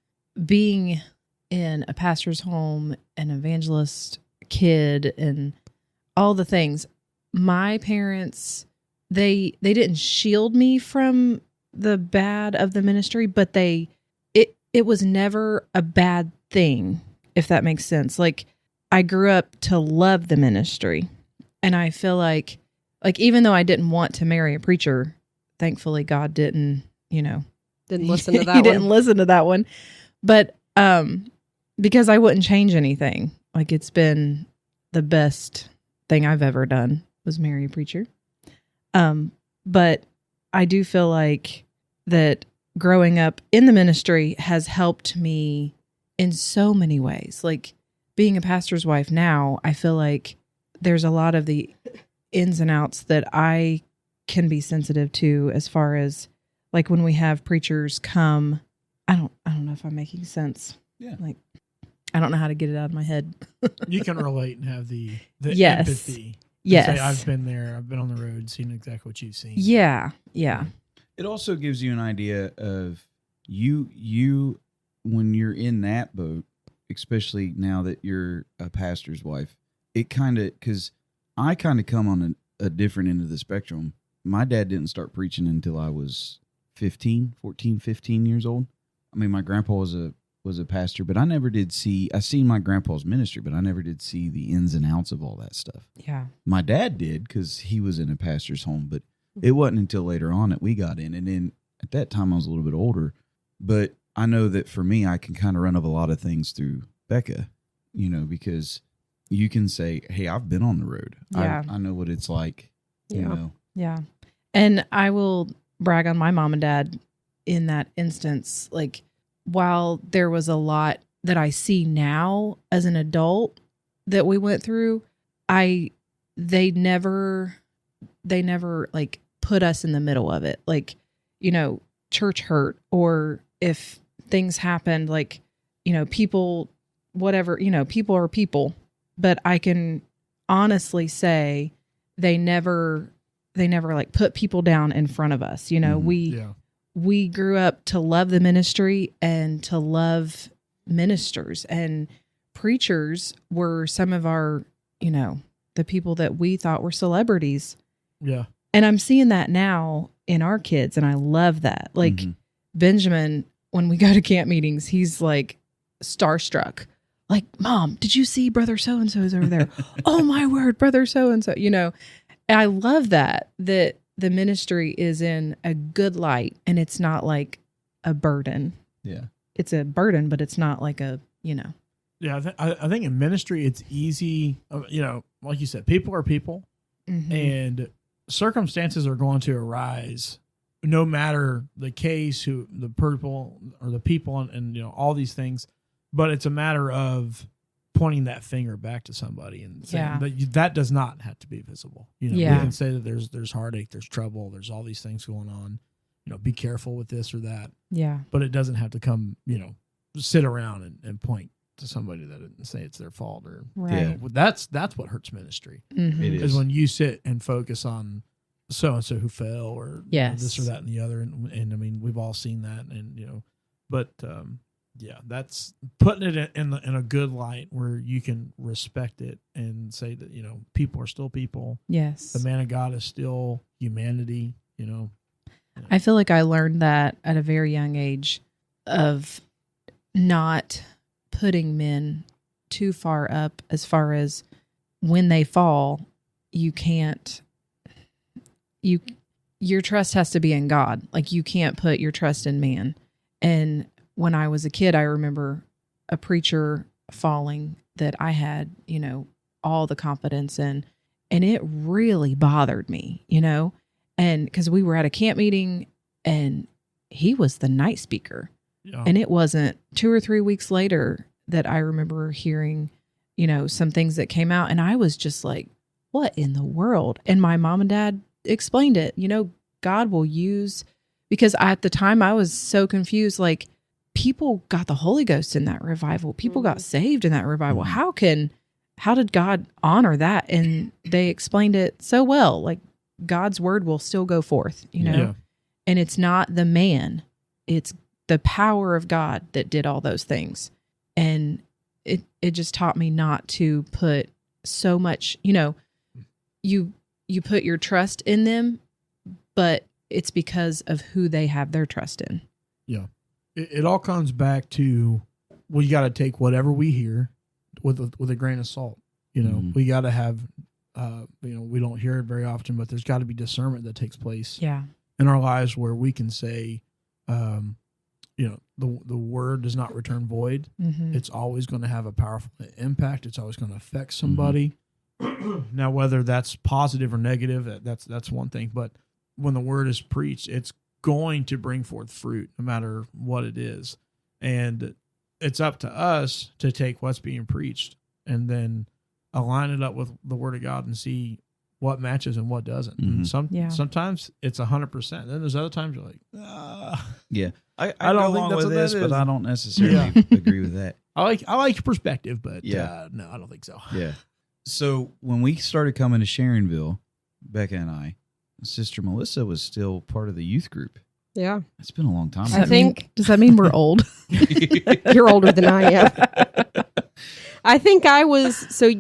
being in a pastor's home, an evangelist kid, and all the things, my parents, they didn't shield me from the bad of the ministry, but it was never a bad thing, if that makes sense. Like, I grew up to love the ministry, and I feel like even though I didn't want to marry a preacher, thankfully God didn't, didn't listen to that. He didn't listen to that one, but because I wouldn't change anything. Like, it's been the best thing I've ever done was marry a preacher. But I do feel like that growing up in the ministry has helped me in so many ways. Like, being a pastor's wife now, I feel like there's a lot of the ins and outs that I can be sensitive to, as far as like when we have preachers come. I don't know if I'm making sense. Yeah. Like, I don't know how to get it out of my head. You can relate and have the Yes. empathy. Yes. Say, I've been there. I've been on the road, seen exactly what you've seen. Yeah. Yeah. It also gives you an idea of you when you're in that boat, especially now that you're a pastor's wife. It kind of, because I kind of come on a different end of the spectrum. My dad didn't start preaching until I was 15 years old. I mean, my grandpa was a pastor, but I never did I seen my grandpa's ministry, but I never did see the ins and outs of all that stuff. Yeah. My dad did, because he was in a pastor's home, but it wasn't until later on that we got in. And then at that time I was a little bit older, but I know that for me, I can kind of run up a lot of things through Becca, because you can say, hey, I've been on the road. Yeah. I know what it's like, Yeah. And I will brag on my mom and dad in that instance. Like, while there was a lot that I see now as an adult that we went through, they never like put us in the middle of it. Like, church hurt, or if things happened, like, people, whatever, people are people, but I can honestly say they never like put people down in front of us. We grew up to love the ministry and to love ministers, and preachers were some of our, the people that we thought were celebrities. Yeah. And I'm seeing that now in our kids, and I love that. Like, Benjamin, when we go to camp meetings, he's like starstruck. Like, Mom, did you see brother so-and-so's over there? Oh my word, brother so-and-so, And I love that the ministry is in a good light, and it's not like a burden. Yeah. It's a burden, but it's not like a, Yeah, I think in ministry it's easy. Like you said, people are people, and circumstances are going to arise, no matter the case, the people, and all these things. But it's a matter of pointing that finger back to somebody and saying that does not have to be visible. We can say that there's heartache, there's trouble, there's all these things going on. Be careful with this or that. Yeah. But it doesn't have to come, sit around and point to somebody that and say it's their fault or right. That's what hurts ministry. It is when you sit and focus on so and so who fell or this or that and the other, and I mean we've all seen that, and but that's putting it in a good light where you can respect it and say that people are still people. Yes, the man of God is still humanity. I feel like I learned that at a very young age of not putting men too far up, as far as when they fall, your trust has to be in God. Like, you can't put your trust in man. And when I was a kid, I remember a preacher falling that I had, all the confidence in, and it really bothered me, and because we were at a camp meeting and he was the night speaker. Yeah. And it wasn't 2 or 3 weeks later that I remember hearing, some things that came out, and I was just like, what in the world? And my mom and dad explained it. God will use, because at the time I was so confused, like, people got the Holy Ghost in that revival. People got saved in that revival. Mhm. How did God honor that? And they explained it so well. Like, God's word will still go forth, you know? Yeah. And it's not the man, it's the power of God that did all those things. And it just taught me not to put so much, you know, you put your trust in them, but it's because of who they have their trust in. Yeah. It all comes back to, well, you got to take whatever we hear with a grain of salt. You know, we got to have, you know, we don't hear it very often, but there's got to be discernment that takes place in our lives where we can say, you know, the word does not return void. Mm-hmm. It's always going to have a powerful impact. It's always going to affect somebody. Now, whether that's positive or negative, that's one thing. But when the word is preached, it's going to bring forth fruit, no matter what it is. And it's up to us to take what's being preached and then align it up with the word of God and see what matches and what doesn't. And sometimes it's 100%. Then there's other times you're like, yeah, I don't go think along that's with what this, that but is. I don't necessarily agree with that. I like your perspective, but Yeah. no, I don't think so. Yeah. So when we started coming to Sharonville, Becca and I, Sister Melissa was still part of the youth group. Yeah. It's been a long time. Does that mean we're old? You're older than I am. I think I was, so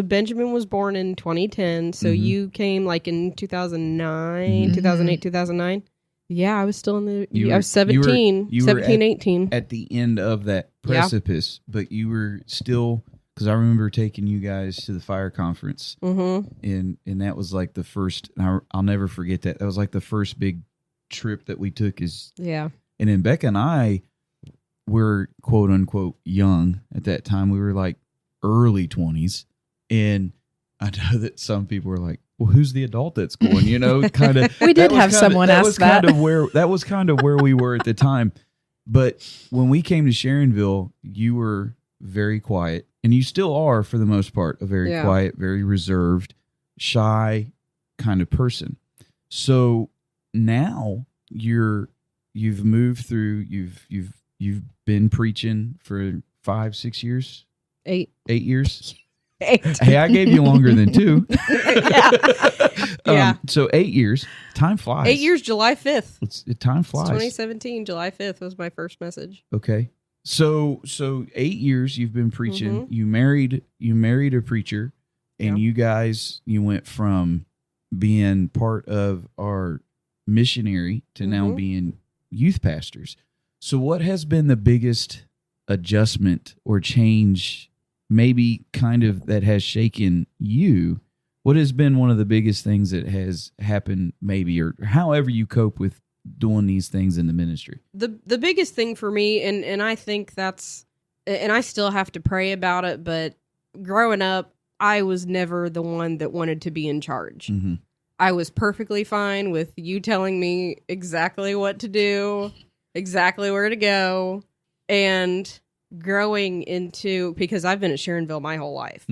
Benjamin was born in 2010. So you came like in 2009, 2008, 2009. Yeah, I was still in I was 17, you were 17, 18. At the end of that precipice, but you were still, because I remember taking you guys to the fire conference, and that was like the first, and I'll never forget that. That was like the first big trip that we took and then Becca and I were quote unquote young at that time. We were like early 20s, and I know that some people were like, well, who's the adult that's going, you know, kind of. We did have someone ask that. That was kind of where we were at the time. But when we came to Sharonville, you were very quiet, and you still are for the most part, a very quiet, very reserved, shy kind of person. So now you've moved through, you've been preaching for 5-6 years, 8 years. 8. Hey, I gave you longer than 2. Yeah. So 8 years. Time flies. 8 years, July 5th. Time flies. 2017, July 5th was my first message. Okay. So 8 years you've been preaching. You married a preacher, and you guys, you went from being part of our missionary to now being youth pastors. So what has been the biggest adjustment or change, maybe kind of, that has shaken you? What has been one of the biggest things that has happened, maybe, or however you cope with doing these things in the ministry? The biggest thing for me, and I think that's, and I still have to pray about it, but growing up, I was never the one that wanted to be in charge. I was perfectly fine with you telling me exactly what to do, exactly where to go, and growing into, because I've been at Sharonville my whole life.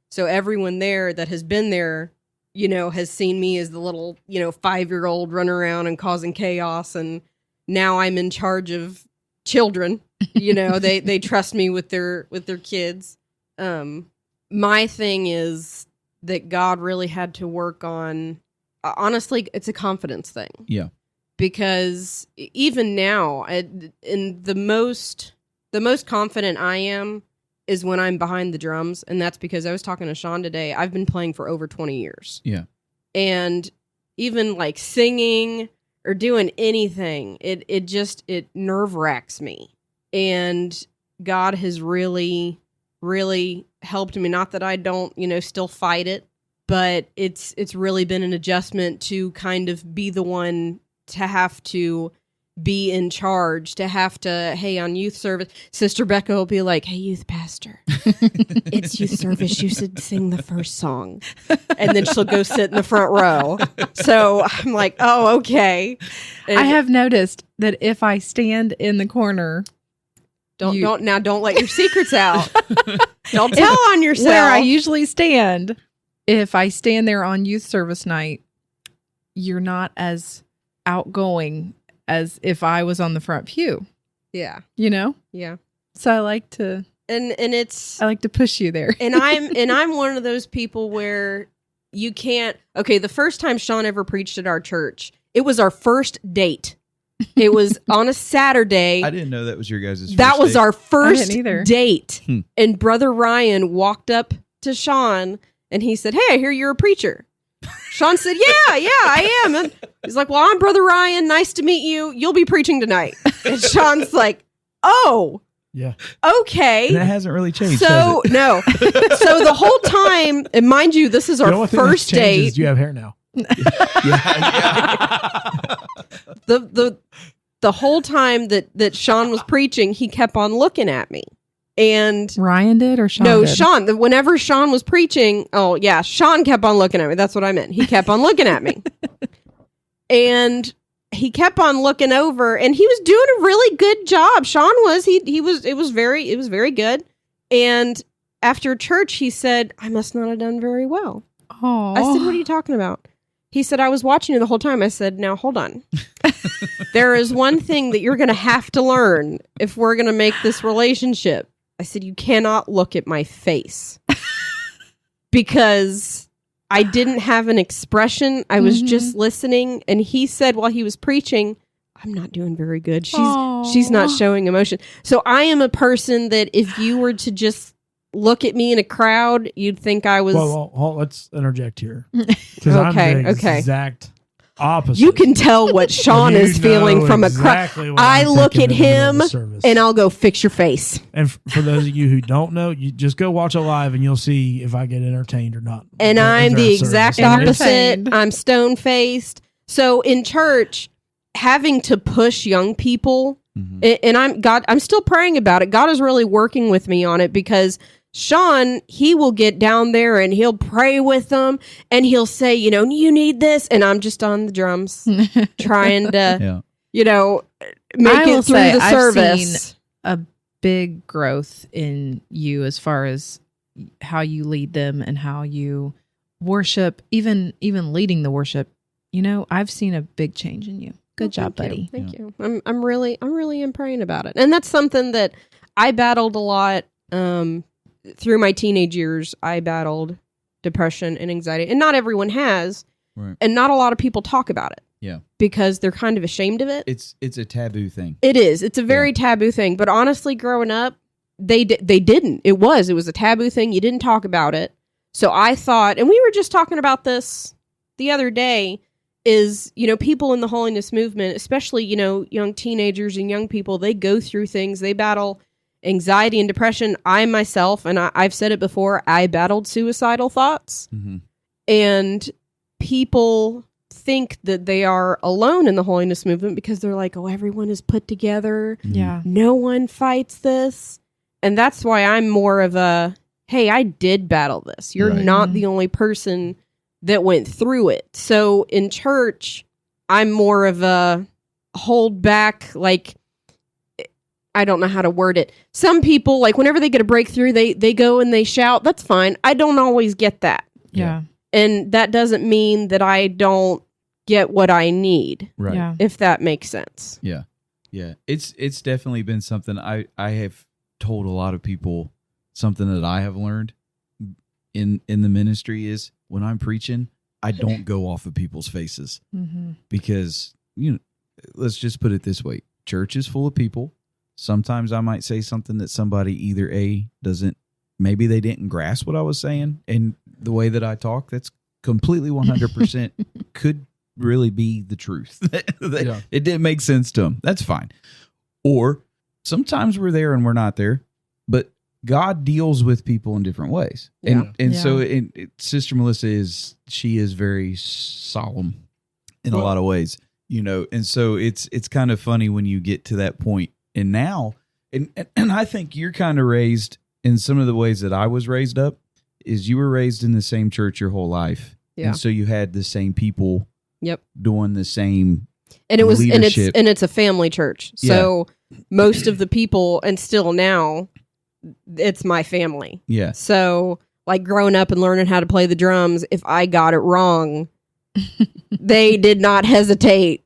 So everyone there that has been there, you know, has seen me as the little, you know, 5-year-old running around and causing chaos. And now I'm in charge of children. You know, they trust me with their kids. My thing is that God really had to work on, honestly, it's a confidence thing. Yeah. Because even now, in the most confident I am is when I'm behind the drums. And that's because I was talking to Sean today. I've been playing for over 20 years. Yeah. And even like singing or doing anything, it nerve wracks me. And God has really, really helped me. Not that I don't, you know, still fight it, but it's really been an adjustment to kind of be the one to have to be in charge, to have to, hey, on youth service, Sister Becca will be like, hey, youth pastor, it's youth service. You should sing the first song. And then she'll go sit in the front row. So I'm like, oh, okay. And I have noticed that if I stand in the corner, don't let your secrets out. Don't tell on yourself. Where I usually stand, if I stand there on youth service night, you're not as outgoing as if I was on the front pew. Yeah. You know? Yeah. So I like to push you there. and I'm one of those people where you can't. Okay, the first time Sean ever preached at our church, it was our first date. It was on a Saturday. I didn't know that was your guys' That first was date. our first either. date. And Brother Ryan walked up to Sean and he said, "Hey, I hear you're a preacher." Sean said, yeah, I am. And he's like, "Well, I'm Brother Ryan. Nice to meet you. You'll be preaching tonight." And Sean's like, "Oh, Yeah. okay." And that hasn't really changed. So, has it? no. So the whole time, and mind you, this is The our only thing that's first changed is date. you have hair now. The whole time that Sean was preaching, he kept on looking at me. And Ryan did or Sean no, did? Sean, whenever Sean was preaching, oh yeah, Sean kept on looking at me. That's what I meant. He kept on looking at me. And he kept on looking over and he was doing a really good job. Sean was, it was very good. And after church, he said, "I must not have done very well." Oh. I said, "What are you talking about?" He said, "I was watching you the whole time." I said, "Now hold on. There is one thing that you're going to have to learn if we're going to make this relationship." I said, "You cannot look at my face." Because I didn't have an expression. I was just listening. And he said while he was preaching, "I'm not doing very good. She's not showing emotion." So I am a person that if you were to just look at me in a crowd, you'd think I was... Well, let's interject here. Because Okay, I'm the exact opposite. You can tell what Sean You is feeling know from a exactly crowd. what I I'm look thinking at in the middle of him the service. and I'll go, "Fix your face." And for those of you who don't know, you just go watch it live and you'll see if I get entertained or not. And I'm the exact service. opposite. Entertained. I'm stone faced. So in church, having to push young people, and I'm still praying about it. God is really working with me on it because Sean, he will get down there and he'll pray with them and he'll say, "You need this." And I'm just on the drums trying to, make it through the service. Seen a big growth in you as far as how you lead them and how you worship, even leading the worship. I've seen a big change in you. Good job, buddy. Thank you. I'm really praying about it. And that's something that I battled a lot. Through my teenage years, I battled depression and anxiety, and not everyone has, Right. and not a lot of people talk about it. Yeah. Because they're kind of ashamed of it. It's a taboo thing. It is. It's a very taboo thing. But honestly, growing up, they didn't. It was a taboo thing. You didn't talk about it. So I thought, and we were just talking about this the other day, is, people in the holiness movement, especially, young teenagers and young people, they go through things. They battle anxiety and depression. I myself, and I've said it before, I battled suicidal thoughts. Mm-hmm. And people think that they are alone in the holiness movement because they're like, "Oh, everyone is put together. Yeah. No one fights this." And that's why I'm more of a, "Hey, I did battle this. You're Right. not the only person that went through it." So in church, I'm more of a hold back, like, I don't know how to word it. Some people, like, whenever they get a breakthrough, they go and they shout. That's fine. I don't always get that. Yeah. And that doesn't mean that I don't get what I need, Right. Yeah. if that makes sense. Yeah. Yeah. It's definitely been something I have told a lot of people. Something that I have learned in the ministry is when I'm preaching, I don't go off of people's faces because, let's just put it this way. Church is full of people. Sometimes I might say something that somebody either maybe they didn't grasp what I was saying, and the way that I talk, that's completely 100% could really be the truth. It didn't make sense to them. That's fine. Or sometimes we're there and we're not there, but God deals with people in different ways. Yeah. And so Sister Melissa is very solemn in a lot of ways, and so it's kind of funny when you get to that point. And now, and I think you're kind of raised in some of the ways that I was raised up, is you were raised in the same church your whole life. Yeah. And so you had the same people doing the same And it was, leadership. and it's a family church. So most of the people, and still now, it's my family. Yeah. So, like, growing up and learning how to play the drums, if I got it wrong, they did not hesitate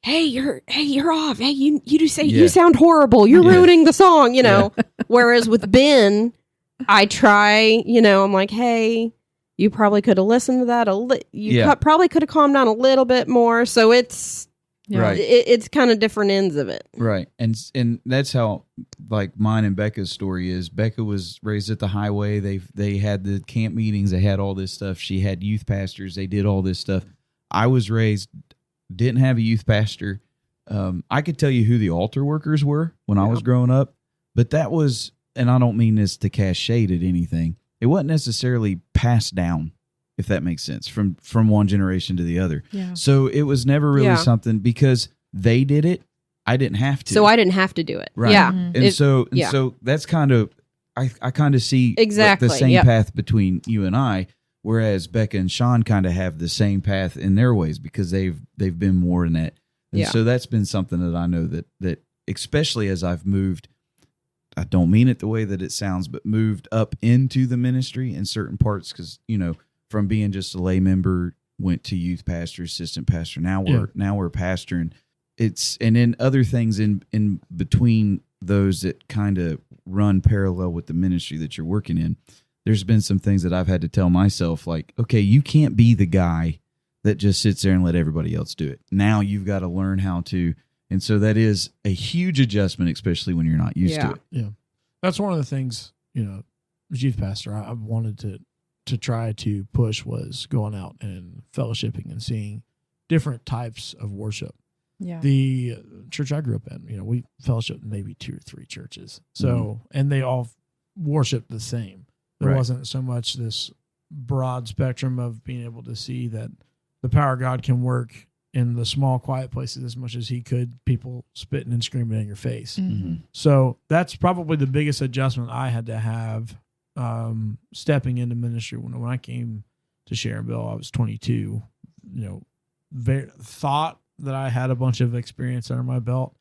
hey, you're off. Hey, you sound horrible. You're ruining the song, you know. Whereas with Ben, I try, you know, I'm like, hey, you probably could have listened to that probably could have calmed down a little bit more. So it's right. It's kind of different ends of it. Right. And that's how like mine and Becca's story is. Becca was raised at the highway. They had the camp meetings, they had all this stuff. She had youth pastors, they did all this stuff. I was raised, didn't have a youth pastor. I could tell you who the altar workers were when I was growing up, but that was, and I don't mean this to cast shade at anything, it wasn't necessarily passed down, if that makes sense, from one generation to the other. Yeah. So it was never really something because they did it. I didn't have to. So I didn't have to do it. Right. Yeah. And so that's kind of, I kind of see the same path between you and I, whereas Becca and Sean kind of have the same path in their ways because they've been more in that. And so that's been something that I know that especially as I've moved, I don't mean it the way that it sounds, but moved up into the ministry in certain parts because, you know, from being just a lay member, went to youth pastor, assistant pastor. Now we're pastoring. And then other things in between those that kind of run parallel with the ministry that you're working in. There's been some things that I've had to tell myself, like, okay, you can't be the guy that just sits there and let everybody else do it. Now you've got to learn how to. And so that is a huge adjustment, especially when you're not used to it. Yeah. That's one of the things, you know, as youth pastor, I wanted to try to push was going out and fellowshipping and seeing different types of worship. Yeah. The church I grew up in, you know, we fellowshiped maybe 2 or 3 churches. So, and they all worshiped the same. There wasn't so much this broad spectrum of being able to see that the power of God can work in the small, quiet places as much as he could people spitting and screaming in your face. Mm-hmm. So that's probably the biggest adjustment I had to have stepping into ministry. When I came to Sharonville, I was 22, you know, thought that I had a bunch of experience under my belt.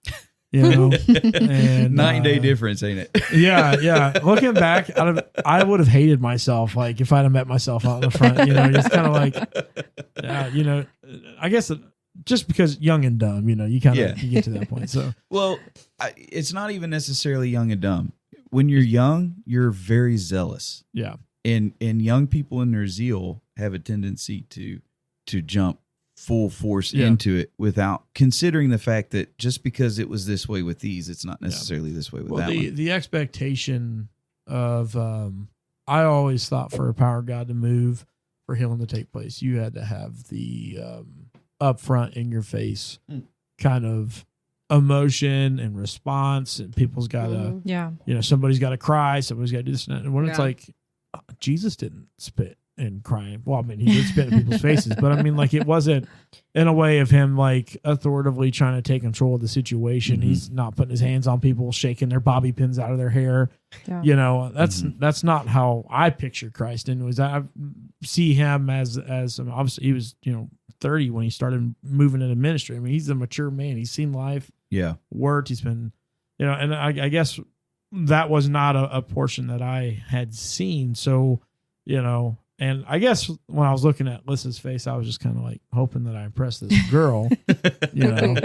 You know, and 9-day difference, ain't it? Yeah. Looking back, I would have hated myself, like if I'd have met myself out in the front. You know, it's kind of like, you know, I guess just because young and dumb, you know, you kind of you get to that point. So, well, it's not even necessarily young and dumb. When you're young, you're very zealous. Yeah, and young people in their zeal have a tendency to jump full force into it without considering the fact that just because it was this way with these, it's not necessarily this way with that one. The expectation of, I always thought for a power of God to move, for healing to take place, you had to have the upfront in your face kind of emotion and response, and people's got to, you know, somebody's got to cry, somebody's got to do this and that. And when it's like, Jesus didn't spit and crying. Well, I mean, he did spit in people's faces, but I mean, like, it wasn't in a way of him like authoritatively trying to take control of the situation. Mm-hmm. He's not putting his hands on people, shaking their bobby pins out of their hair. Yeah. You know, that's not how I picture Christ. And was I see him as obviously he was, you know, 30 when he started moving into ministry. I mean, he's a mature man. He's seen life. Yeah, worked. He's been, you know, and I guess that was not a portion that I had seen. So, you know. And I guess when I was looking at Lissa's face, I was just kind of like hoping that I impressed this girl. You know,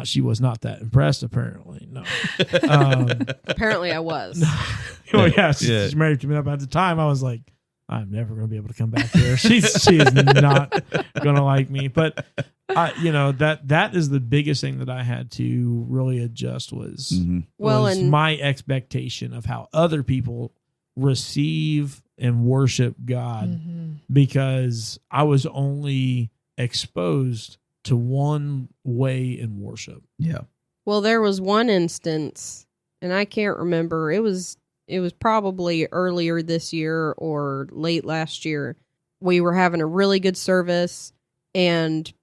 she was not that impressed. Apparently, no. Apparently, I was. Oh yeah, she's married to me. At the time, I was like, I'm never going to be able to come back here. She is not going to like me. But you know, that is the biggest thing that I had to really adjust was my expectation of how other people receive and worship God, because I was only exposed to one way in worship. Yeah. Well, there was one instance, and I can't remember. It was probably earlier this year or late last year. We were having a really good service, and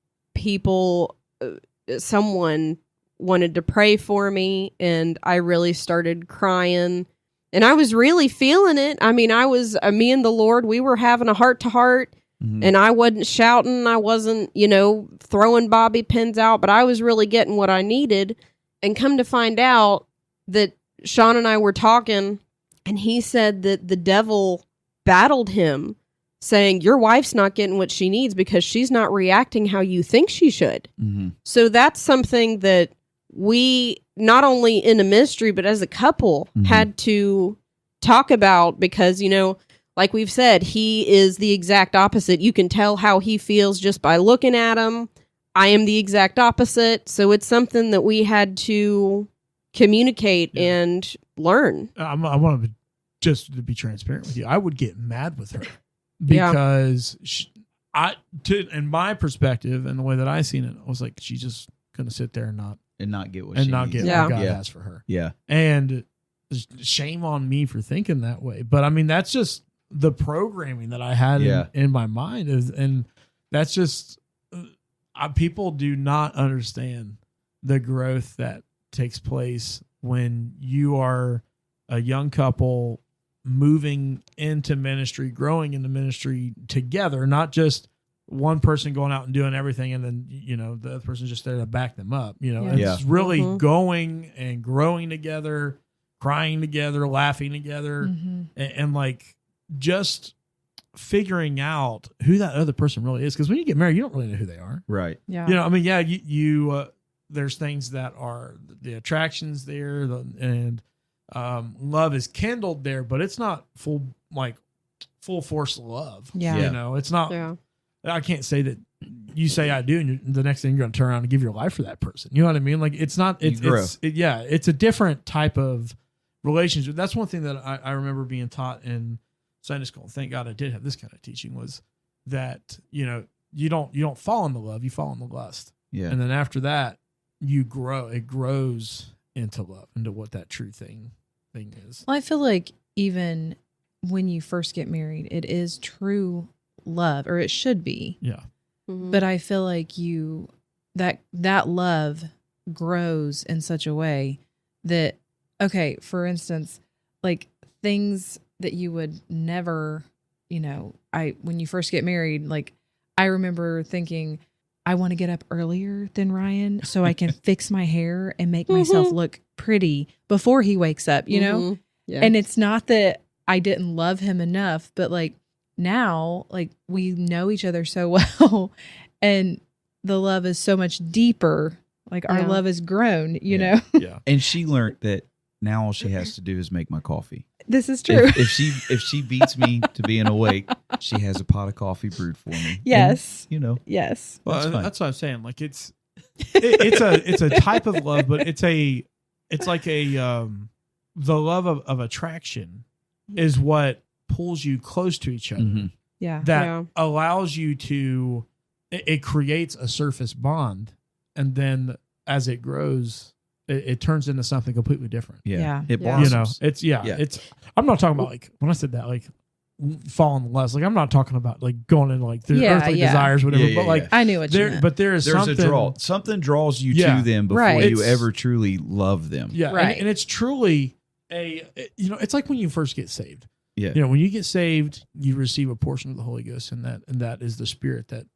someone wanted to pray for me, and I really started crying. And I was really feeling it. I mean, me and the Lord, we were having a heart to heart, and I wasn't shouting. I wasn't, you know, throwing bobby pins out, but I was really getting what I needed. And come to find out that Sean and I were talking, and he said that the devil battled him saying your wife's not getting what she needs because she's not reacting how you think she should. Mm-hmm. So that's something that we, not only in the ministry, but as a couple, had to talk about because, like we've said, he is the exact opposite. You can tell how he feels just by looking at him. I am the exact opposite. So it's something that we had to communicate and learn. I want to just to be transparent with you. I would get mad with her because in my perspective and the way that I seen it, I was like, she's just going to sit there and not get what God has for her. Yeah. And shame on me for thinking that way. But I mean, that's just the programming that I had in my mind and that's just, people do not understand the growth that takes place when you are a young couple moving into ministry, growing in the ministry together, not just one person going out and doing everything and then, the other person's just there to back them up. It's really going and growing together, crying together, laughing together, and like just figuring out who that other person really is. Because when you get married, you don't really know who they are. Right. Yeah. You there's things that are the attractions there and love is kindled there, but it's not full force love. Yeah. It's not, I can't say that you say I do and the next thing you're going to turn around and give your life for that person. You know what I mean? Like it's not, it's a different type of relationship. That's one thing that I remember being taught in Sunday school. Thank God I did have this kind of teaching was that, you don't fall in the love, you fall in the lust. Yeah. And then after that, you grow. It grows into love, into what that true thing is. Well, I feel like even when you first get married, it is true love, or it should be. Yeah. Mm-hmm. But I feel like that love grows in such a way that, okay, for instance, like things that you would never, when you first get married, like I remember thinking, I want to get up earlier than Ryan so I can fix my hair and make myself look pretty before he wakes up, Yeah. And it's not that I didn't love him enough, but like now, like we know each other so well and the love is so much deeper. Like our love has grown, you know? Yeah. And she learned that now all she has to do is make my coffee. This is true. If she beats me to being awake, she has a pot of coffee brewed for me. Yes. And, Yes. Well, that's what I'm saying. Like it's a type of love, but it's like the love of attraction is what pulls you close to each other. Mm-hmm. Yeah. That allows you to, it creates a surface bond. And then as it grows, it turns into something completely different. Yeah. It blossoms. It's I'm not talking about like, when I said that, like falling in love, like I'm not talking about like going into like their earthly desires, whatever, but like I knew what you meant. But there's something, a draw. Something draws you to them before you ever truly love them. Yeah. Right. And it's truly it's like when you first get saved. Yeah. When you get saved, you receive a portion of the Holy Ghost, and that is the Spirit that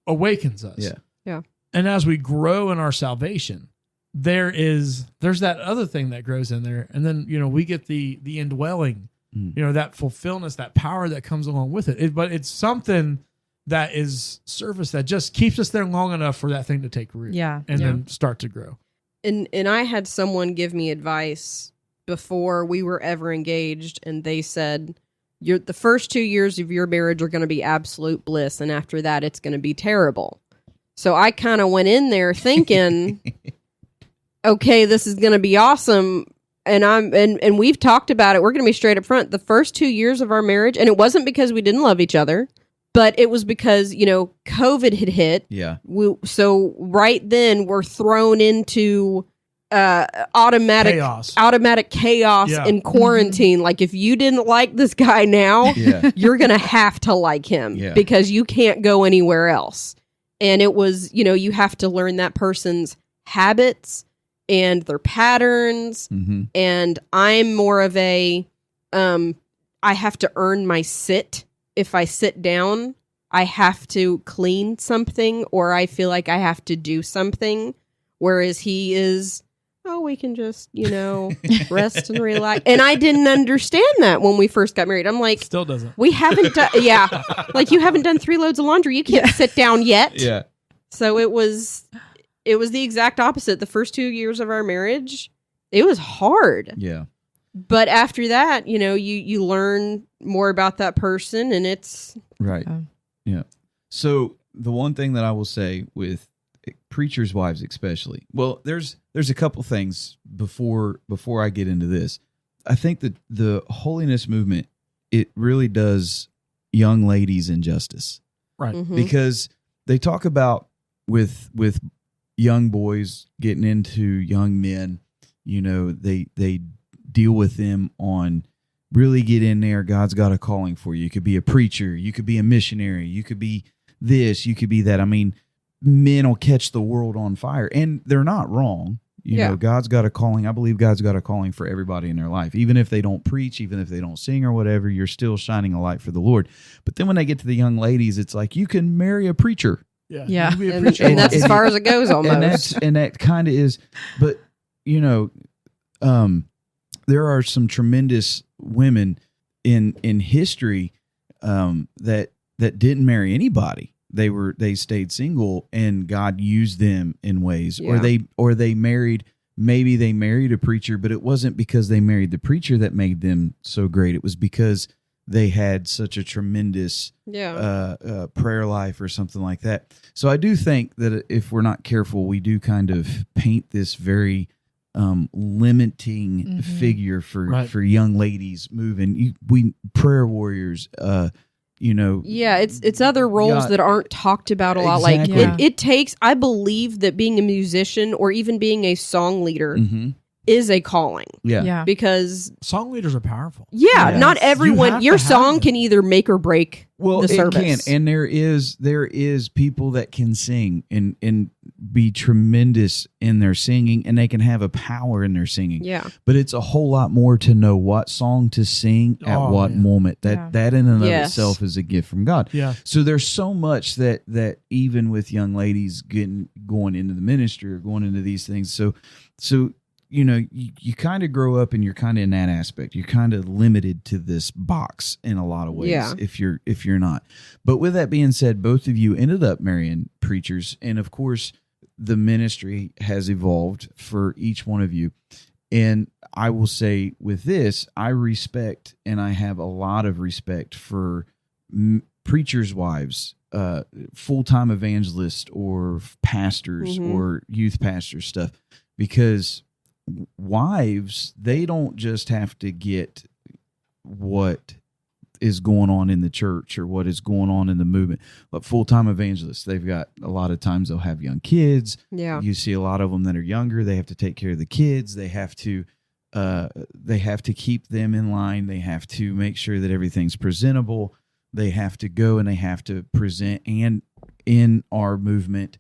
awakens us. Yeah. Yeah. And as we grow in our salvation, there's that other thing that grows in there, and then we get the indwelling, that fulfillment, that power that comes along with it. But it's something that is surface that just keeps us there long enough for that thing to take root, and then start to grow. And I had someone give me advice before we were ever engaged, and they said, the first 2 years of your marriage are going to be absolute bliss, and after that, it's going to be terrible. So I kind of went in there thinking, okay, this is going to be awesome. And we've talked about it. We're going to be straight up front. The first 2 years of our marriage, and it wasn't because we didn't love each other, but it was because, COVID had hit. Yeah. So right then we're thrown into automatic chaos and quarantine. Mm-hmm. Like if you didn't like this guy now, you're going to have to like him because you can't go anywhere else. And it was, you have to learn that person's habits and their patterns. Mm-hmm. And I'm more of I have to earn my sit. If I sit down, I have to clean something or I feel like I have to do something. Whereas he is oh, we can just, rest and relax. And I didn't understand that when we first got married. I'm like, Still doesn't. we haven't done, like you haven't done 3 loads of laundry. You can't sit down yet. Yeah. So it was the exact opposite. The first 2 years of our marriage, it was hard. Yeah. But after that, you learn more about that person, and it's Right. Yeah. So the one thing that I will say with preachers' wives, especially, well, there's a couple things before I get into this. I think that the holiness movement, it really does young ladies injustice, Right. mhm. because they talk about with young boys getting into young men, they deal with them on really get in there. God's got a calling for you. You could be a preacher. You could be a missionary. You could be this. You could be that. I mean, men will catch the world on fire, and they're not wrong. God's got a calling. I believe God's got a calling for everybody in their life. Even if they don't preach, even if they don't sing or whatever, you're still shining a light for the Lord. But then when they get to the young ladies, it's like, you can marry a preacher. Yeah. Yeah. You can be a And, preacher. and that's as far as it goes almost. And that kind of is, but there are some tremendous women in history that didn't marry anybody. They stayed single, and God used them in ways. Yeah. Or they married. Maybe they married a preacher, but it wasn't because they married the preacher that made them so great. It was because they had such a tremendous prayer life or something like that. So I do think that if we're not careful, we do kind of paint this very limiting figure for young ladies moving. We prayer warriors. It's other roles that aren't talked about a lot. Exactly. Like it takes. I believe that being a musician or even being a song leader is a calling. Yeah. Because Song leaders are powerful. not You everyone. have Your to have song them. can either make or break the it service. can, and there is people that can sing and be tremendous in their singing, and they can have a power in their singing. Yeah. But it's a whole lot more to know what song to sing at what moment. That in and of itself is a gift from God. Yeah. So there's so much that even with young ladies going into the ministry or going into these things. So you kind of grow up and you're kind of in that aspect. You're kind of limited to this box in a lot of ways. Yeah. If you're not. But with that being said, both of you ended up marrying preachers, and of course the ministry has evolved for each one of you. And I will say with this, I respect, and I have a lot of respect for preachers' wives, full-time evangelists or pastors or youth pastors stuff, because wives, they don't just have to get what is going on in the church or what is going on in the movement. But full-time evangelists, they've got a lot of times they'll have young kids. Yeah. You see a lot of them that are younger. They have to take care of the kids. They have to keep them in line. They have to make sure that everything's presentable. They have to go and they have to present. And in our movement,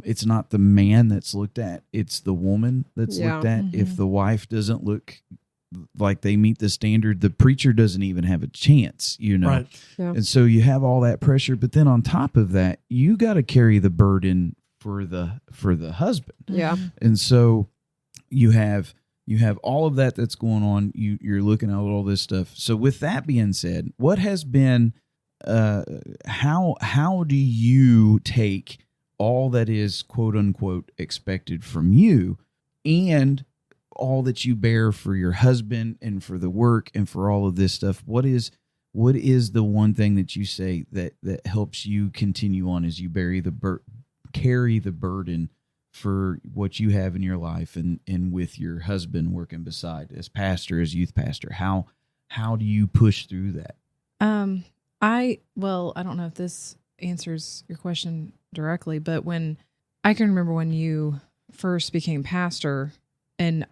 it's not the man that's looked at, it's the woman that's looked at. If the wife doesn't look like they meet the standard, the preacher doesn't even have a chance, Right. Yeah. And so you have all that pressure, but then on top of that, you got to carry the burden for the husband. Yeah. And so you have all of that that's going on. You're looking at all this stuff. So with that being said, what has been how do you take all that is quote unquote expected from you and all that you bear for your husband and for the work and for all of this stuff? What is the one thing that you say that helps you continue on as you carry the burden for what you have in your life and with your husband working beside as pastor, as youth pastor? How do you push through that? I don't know if this answers your question directly, but I can remember when you first became pastor, and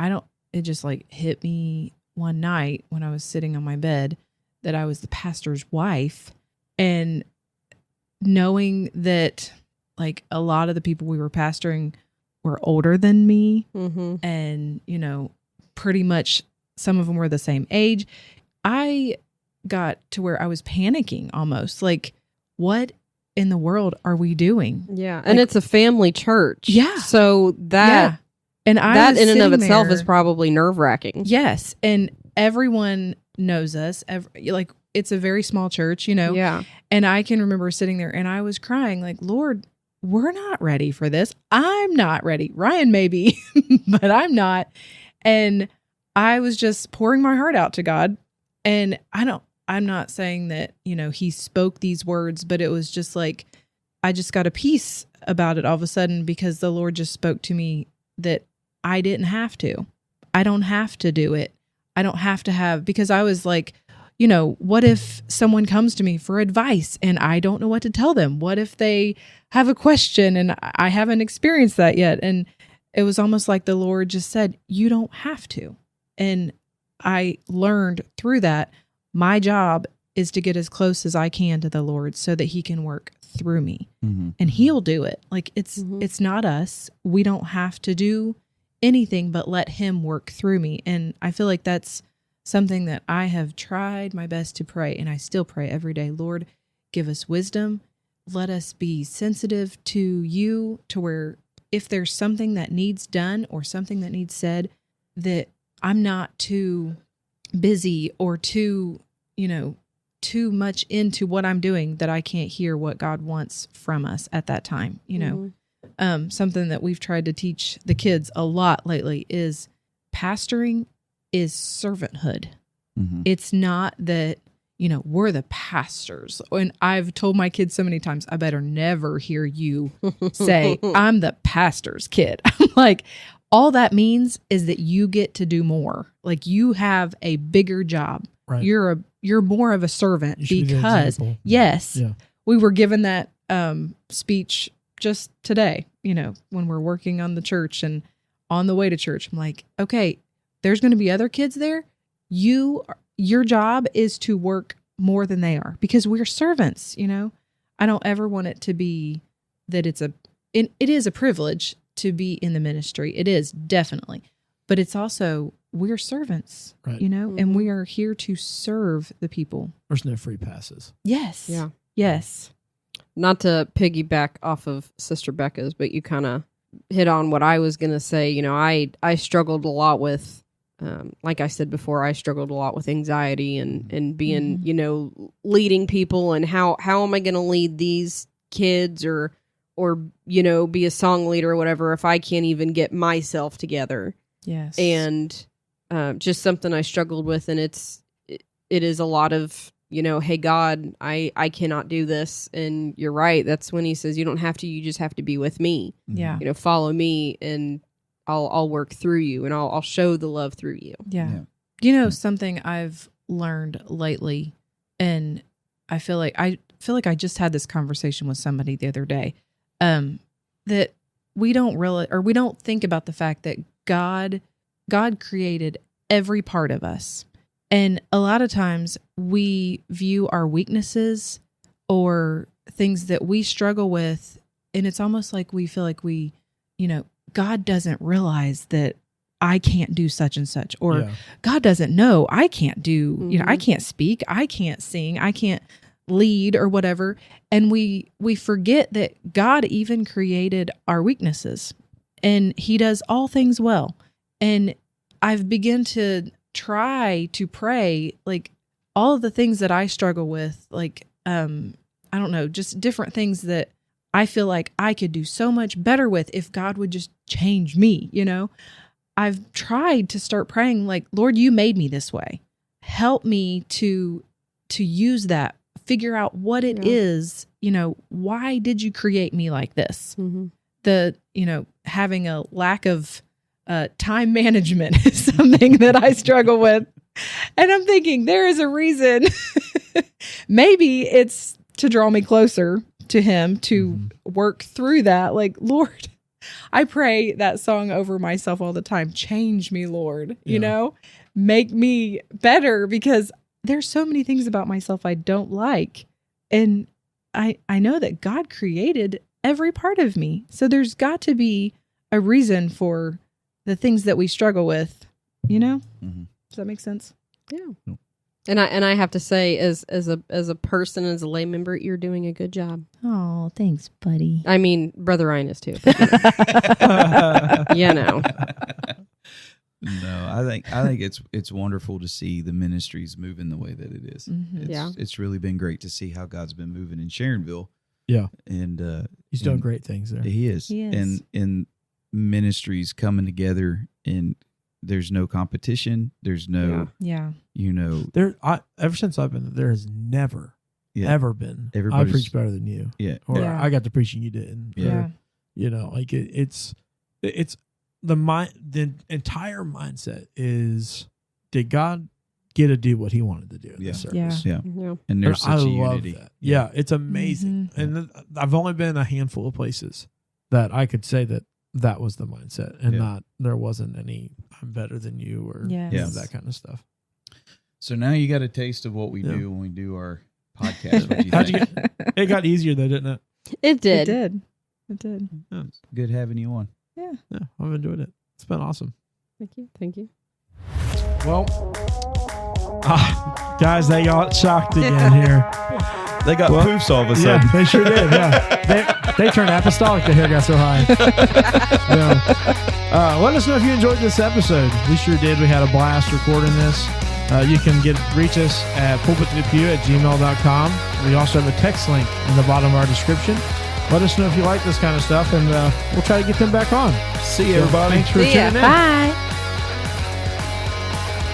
it just like hit me one night when I was sitting on my bed that I was the pastor's wife, and knowing that like a lot of the people we were pastoring were older than me, and pretty much some of them were the same age. I got to where I was panicking almost, like, what in the world are we doing? Yeah. And it's a family church. Yeah. So that And I that was in and of sitting itself there- is probably nerve-wracking. Yes. And everyone knows us. Like, it's a very small church, you know? Yeah. And I can remember sitting there and I was crying like, Lord, we're not ready for this. I'm not ready. Ryan may be, but I'm not. And I was just pouring my heart out to God. And I'm not saying that, you know, he spoke these words, but it was just like, I just got a peace about it all of a sudden because the Lord just spoke to me that I didn't have to. I don't have to do it. I don't have to have, because I was like, you know, what if someone comes to me for advice and I don't know what to tell them? What if they have a question and I haven't experienced that yet? And it was almost like the Lord just said, you don't have to. And I learned through that, my job is to get as close as I can to the Lord so that he can work through me. Mm-hmm. And he'll do it. Like it's not us. We don't have to do anything but let him work through me. And I feel like that's something that I have tried my best to pray, and I still pray every day. Lord, give us wisdom. Let us be sensitive to you, to where if there's something that needs done or something that needs said, that I'm not too busy or too much into what I'm doing that I can't hear what God wants from us at that time. You know, something that we've tried to teach the kids a lot lately is pastoring is servanthood. Mm-hmm. It's not that, you know, we're the pastors. And I've told my kids so many times, I better never hear you say, I'm the pastor's kid. I'm like, all that means is that you get to do more. Like you have a bigger job. Right. You're more of a servant You should be the because example. yes, Yeah. we were given that speech just today, you know, when we're working on the church and on the way to church. I'm like, okay, there's going to be other kids there. Your job is to work more than they are because we're servants, you know. I don't ever want it to be that it is a privilege to be in the ministry. It is definitely, but it's also we're servants, Right. you know, and we are here to serve the people. There's no free passes. Yes. Yeah. Yes. Not to piggyback off of Sister Becca's, but you kind of hit on what I was going to say. You know, I struggled a lot with, like I said before, I struggled a lot with anxiety and being, you know, leading people and how am I going to lead these kids or, you know, be a song leader or whatever if I can't even get myself together. Yes. And just something I struggled with. And it is a lot of, you know, hey, God, I cannot do this. And you're right. That's when he says, you don't have to, you just have to be with me. Yeah. You know, follow me and I'll work through you and I'll show the love through you. Yeah. You know, something I've learned lately, and I feel like I just had this conversation with somebody the other day, that we don't think about the fact that God created every part of us. And a lot of times we view our weaknesses or things that we struggle with, and it's almost like we feel like we, you know, God doesn't realize that I can't do such and such, or God doesn't know I can't do, you know, I can't speak, I can't sing, I can't lead or whatever. And we forget that God even created our weaknesses and he does all things well. And I've begun to try to pray, like all of the things that I struggle with, like, I don't know, just different things that I feel like I could do so much better with if God would just change me, you know? I've tried to start praying like, Lord, you made me this way. Help me to use that, figure out what it is, you know, why did you create me like this? The, you know, having a lack of time management is something that I struggle with. And I'm thinking there is a reason. Maybe it's to draw me closer to him, to work through that. Like, Lord, I pray that song over myself all the time. Change me, Lord, you know, make me better, because there's so many things about myself I don't like. And I know that God created every part of me. So there's got to be a reason for the things that we struggle with, you know? Does that make sense? Yeah. And I have to say, as a person, as a lay member, you're doing a good job. Oh, thanks, buddy. I mean, Brother Ryan is too. You know. No, I think it's wonderful to see the ministries moving the way that it is. Mm-hmm. It's really been great to see how God's been moving in Sharonville. Yeah, and he's doing great things there. He is. And ministries coming together, and there's no competition. There's no, ever since I've been there has never ever been. I preach better than you. Yeah, or I got to preaching you didn't. Yeah, you know, like it's the entire mindset is, did God get to do what He wanted to do in this service? Yeah. And there's such a unity. That. Yeah, it's amazing. Mm-hmm. And I've only been a handful of places that I could say that was the mindset, and not there wasn't any I'm better than you or that kind of stuff. So now you got a taste of what we do when we do our podcast. What do you think? It got easier though, didn't it? It did. It did. Yeah, it's good having you on. Yeah, I've enjoyed it. It's been awesome. Thank you. Well, guys, they got shocked again here. They got poofs all of a sudden. Yeah, they sure did. Yeah, they turned apostolic. The hair got so high. Let us know if you enjoyed this episode. We sure did. We had a blast recording this. You can reach us at pulpittothepew@gmail.com. We also have a text link in the bottom of our description. Let us know if you like this kind of stuff, and we'll try to get them back on. See you, everybody. Thanks for tuning in. Bye.